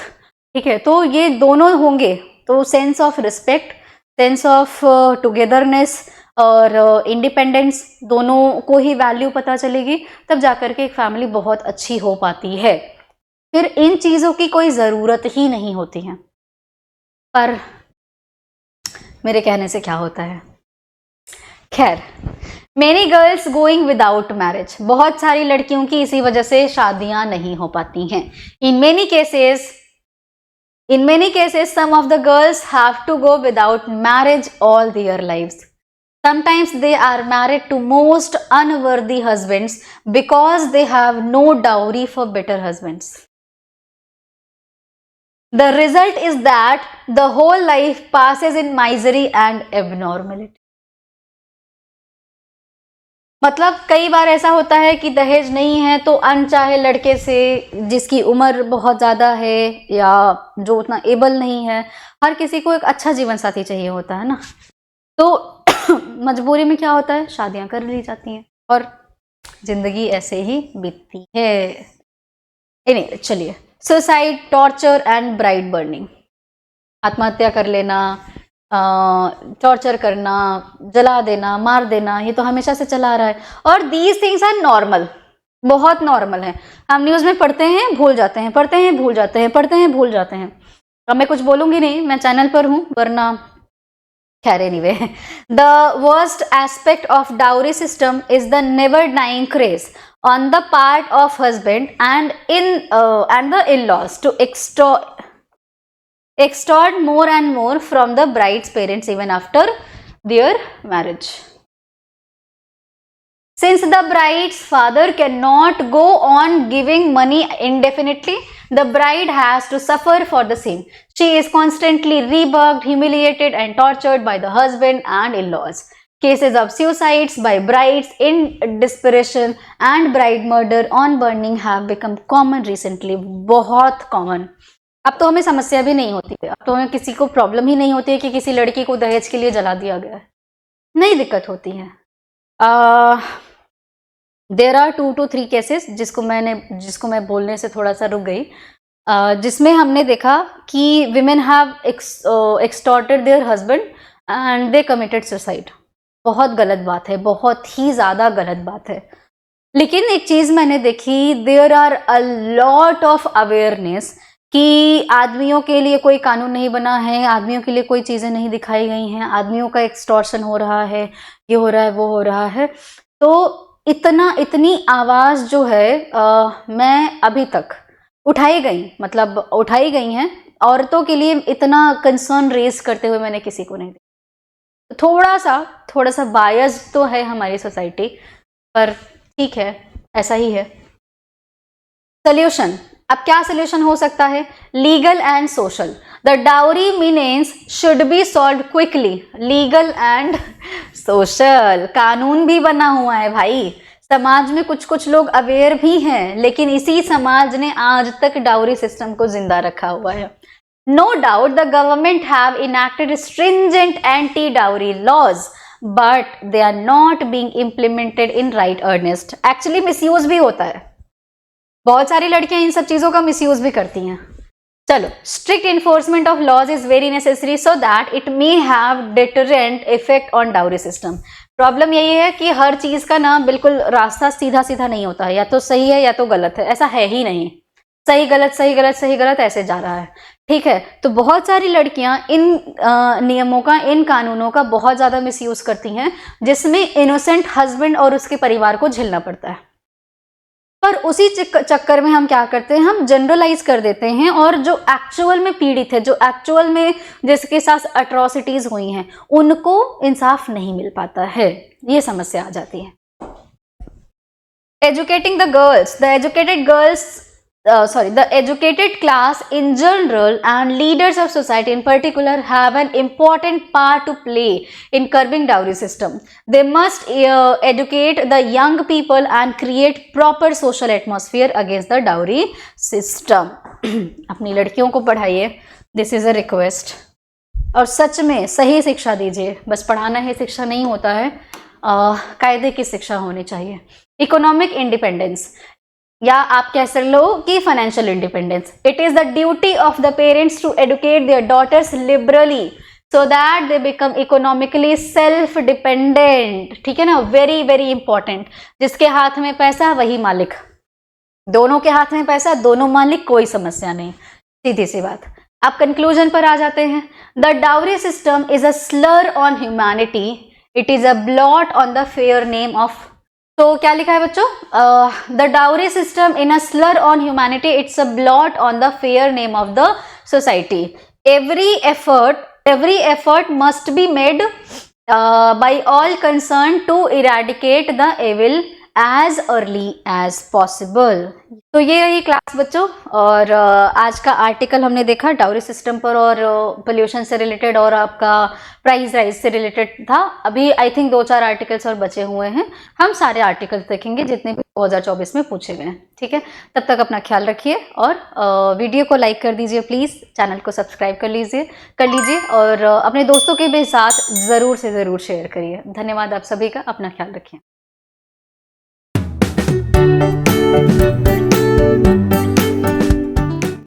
ठीक है. तो ये दोनों होंगे तो sense of respect, sense of togetherness और इंडिपेंडेंस, दोनों को ही वैल्यू पता चलेगी, तब जाकर के एक फैमिली बहुत अच्छी हो पाती है. फिर इन चीजों की कोई जरूरत ही नहीं होती है. पर मेरे कहने से क्या होता है, खैर, many girls going without marriage, बहुत सारी लड़कियों की इसी वजह से शादियां नहीं हो पाती हैं. In many cases some of the girls have to go without marriage all their lives. Sometimes they are married to most unworthy husbands because they have no dowry for better husbands. The result is that the whole life passes in misery and abnormality. मतलब कई बार ऐसा होता है कि दहेज नहीं है तो अनचाहे लड़के से, जिसकी उम्र बहुत ज़्यादा है या जो उतना एबल नहीं है, हर किसी को एक अच्छा जीवन साथी चाहिए होता है ना, तो मजबूरी में क्या होता है, शादियां कर ली जाती हैं और जिंदगी ऐसे ही बीतती है. Anyway, चलिए, suicide, torture and bride burning, आत्महत्या कर लेना, टॉर्चर करना, जला देना, मार देना, ये तो हमेशा से चला आ रहा है। और दीज थिंग्स आर नॉर्मल, बहुत नॉर्मल है। हम न्यूज़ में पढ़ते हैं, भूल जाते हैं, पढ़ते हैं, भूल जाते हैं, पढ़ते हैं, भूल जाते हैं। अब मैं कुछ बोलूंगी नहीं, मैं चैनल पर हूँ, वरना खैर anyway. The worst aspect of dowry system is the never dying craze on the part of husband and the in-laws to extort more and more from the bride's parents even after their marriage. Since the bride's father cannot go on giving money indefinitely, the bride has to suffer for the same. She is constantly rebuffed, humiliated and tortured by the husband and in-laws. Cases of suicides by brides in desperation and bride murder on burning have become common recently. बहुत common. अब तो हमें समस्या भी नहीं होती है, अब तो हमें किसी को प्रॉब्लम ही नहीं होती है कि किसी लड़की को दहेज के लिए जला दिया गया है, नहीं दिक्कत होती है। देयर आर 2 to 3 केसेस जिसको मैं बोलने से थोड़ा सा रुक गई, जिसमें हमने देखा कि women have extorted their husband and they committed suicide. बहुत गलत बात है, बहुत ही ज़्यादा गलत बात है। लेकिन एक चीज़ मैंने देखी, there are a lot of awareness कि आदमियों के लिए कोई कानून नहीं बना है, आदमियों के लिए कोई चीज़ें नहीं दिखाई गई हैं, आदमियों का एक्सटॉर्शन हो रहा है, ये हो रहा है, वो हो रहा है। तो इतनी आवाज़ जो है मैं अभी तक उठाई गई हैं औरतों के लिए, इतना कंसर्न रेज करते हुए मैंने किसी को नहीं देखा। थोड़ा सा बायस तो है हमारी सोसाइटी, पर ठीक है, ऐसा ही है। सोल्यूशन, अब क्या सोल्यूशन हो सकता है? Legal and social. The dowry menace should be solve quickly. Legal and social, कानून भी बना हुआ है भाई, समाज में कुछ लोग अवेयर भी हैं, लेकिन इसी समाज ने आज तक डाउरी सिस्टम को जिंदा रखा हुआ है। No doubt the government have enacted stringent anti-dowry laws, but they are not being implemented in right earnest. Actually misuse भी होता है, बहुत सारी लड़कियां इन सब चीज़ों का मिसयूज भी करती हैं। चलो, strict enforcement of laws is very necessary so that it may have deterrent effect on dowry system. Problem यही है कि हर चीज़ का ना बिल्कुल रास्ता सीधा नहीं होता है, या तो सही है या तो गलत है, ऐसा है ही नहीं। सही गलत ऐसे जा रहा है, ठीक है। तो बहुत सारी लड़कियां इन नियमों का, इन कानूनों का बहुत ज़्यादा मिसयूज करती हैं, जिसमें इनोसेंट हस्बैंड और उसके परिवार को झेलना पड़ता है। पर उसी चक्कर में हम क्या करते हैं, हम जनरलाइज कर देते हैं, और जो एक्चुअल में पीड़ित है, जो एक्चुअल में जिसके साथ अट्रॉसिटीज हुई हैं, उनको इंसाफ नहीं मिल पाता है, ये समस्या आ जाती है। Educating the girls, the educated class in general and leaders of society in particular have an important part to play in curbing dowry system. They must educate the young people and create proper social atmosphere against the dowry system. अपनी लड़कियों को पढ़ाइए, this is a request, और सच में सही शिक्षा दीजिए। बस पढ़ाना ही शिक्षा नहीं होता है, कायदे की शिक्षा होनी चाहिए। इकोनॉमिक इंडिपेंडेंस, या आप कह सकते लो कि financial independence. It is the duty of the parents to educate their daughters liberally so that they become economically self dependent, ठीक है ना, वेरी वेरी इंपॉर्टेंट। जिसके हाथ में पैसा वही मालिक, दोनों के हाथ में पैसा, दोनों मालिक, कोई समस्या नहीं, सीधी सी बात। आप कंक्लूजन पर आ जाते हैं। The dowry system is a Slur on humanity, it is a blot on the fair name of. तो क्या लिखा है बच्चों? The dowry system in a Slur on humanity, it's a blot on the fair name of the society. Every effort must be made by all concerned to eradicate the evil as early as possible। तो ये रही class बच्चों, और आज का article हमने देखा dowry system पर, और पोल्यूशन से रिलेटेड, और आपका प्राइस राइज से रिलेटेड था। अभी आई थिंक 2-4 आर्टिकल्स और बचे हुए हैं, हम सारे आर्टिकल्स देखेंगे जितने भी 2024 में पूछे गए हैं, ठीक है। तब तक अपना ख्याल रखिए, और वीडियो को लाइक कर दीजिए प्लीज़, चैनल को सब्सक्राइब कर लीजिए, और अपने दोस्तों के भी साथ ज़रूर से ज़रूर शेयर करिए। धन्यवाद आप सभी का, अपना ख्याल रखिए।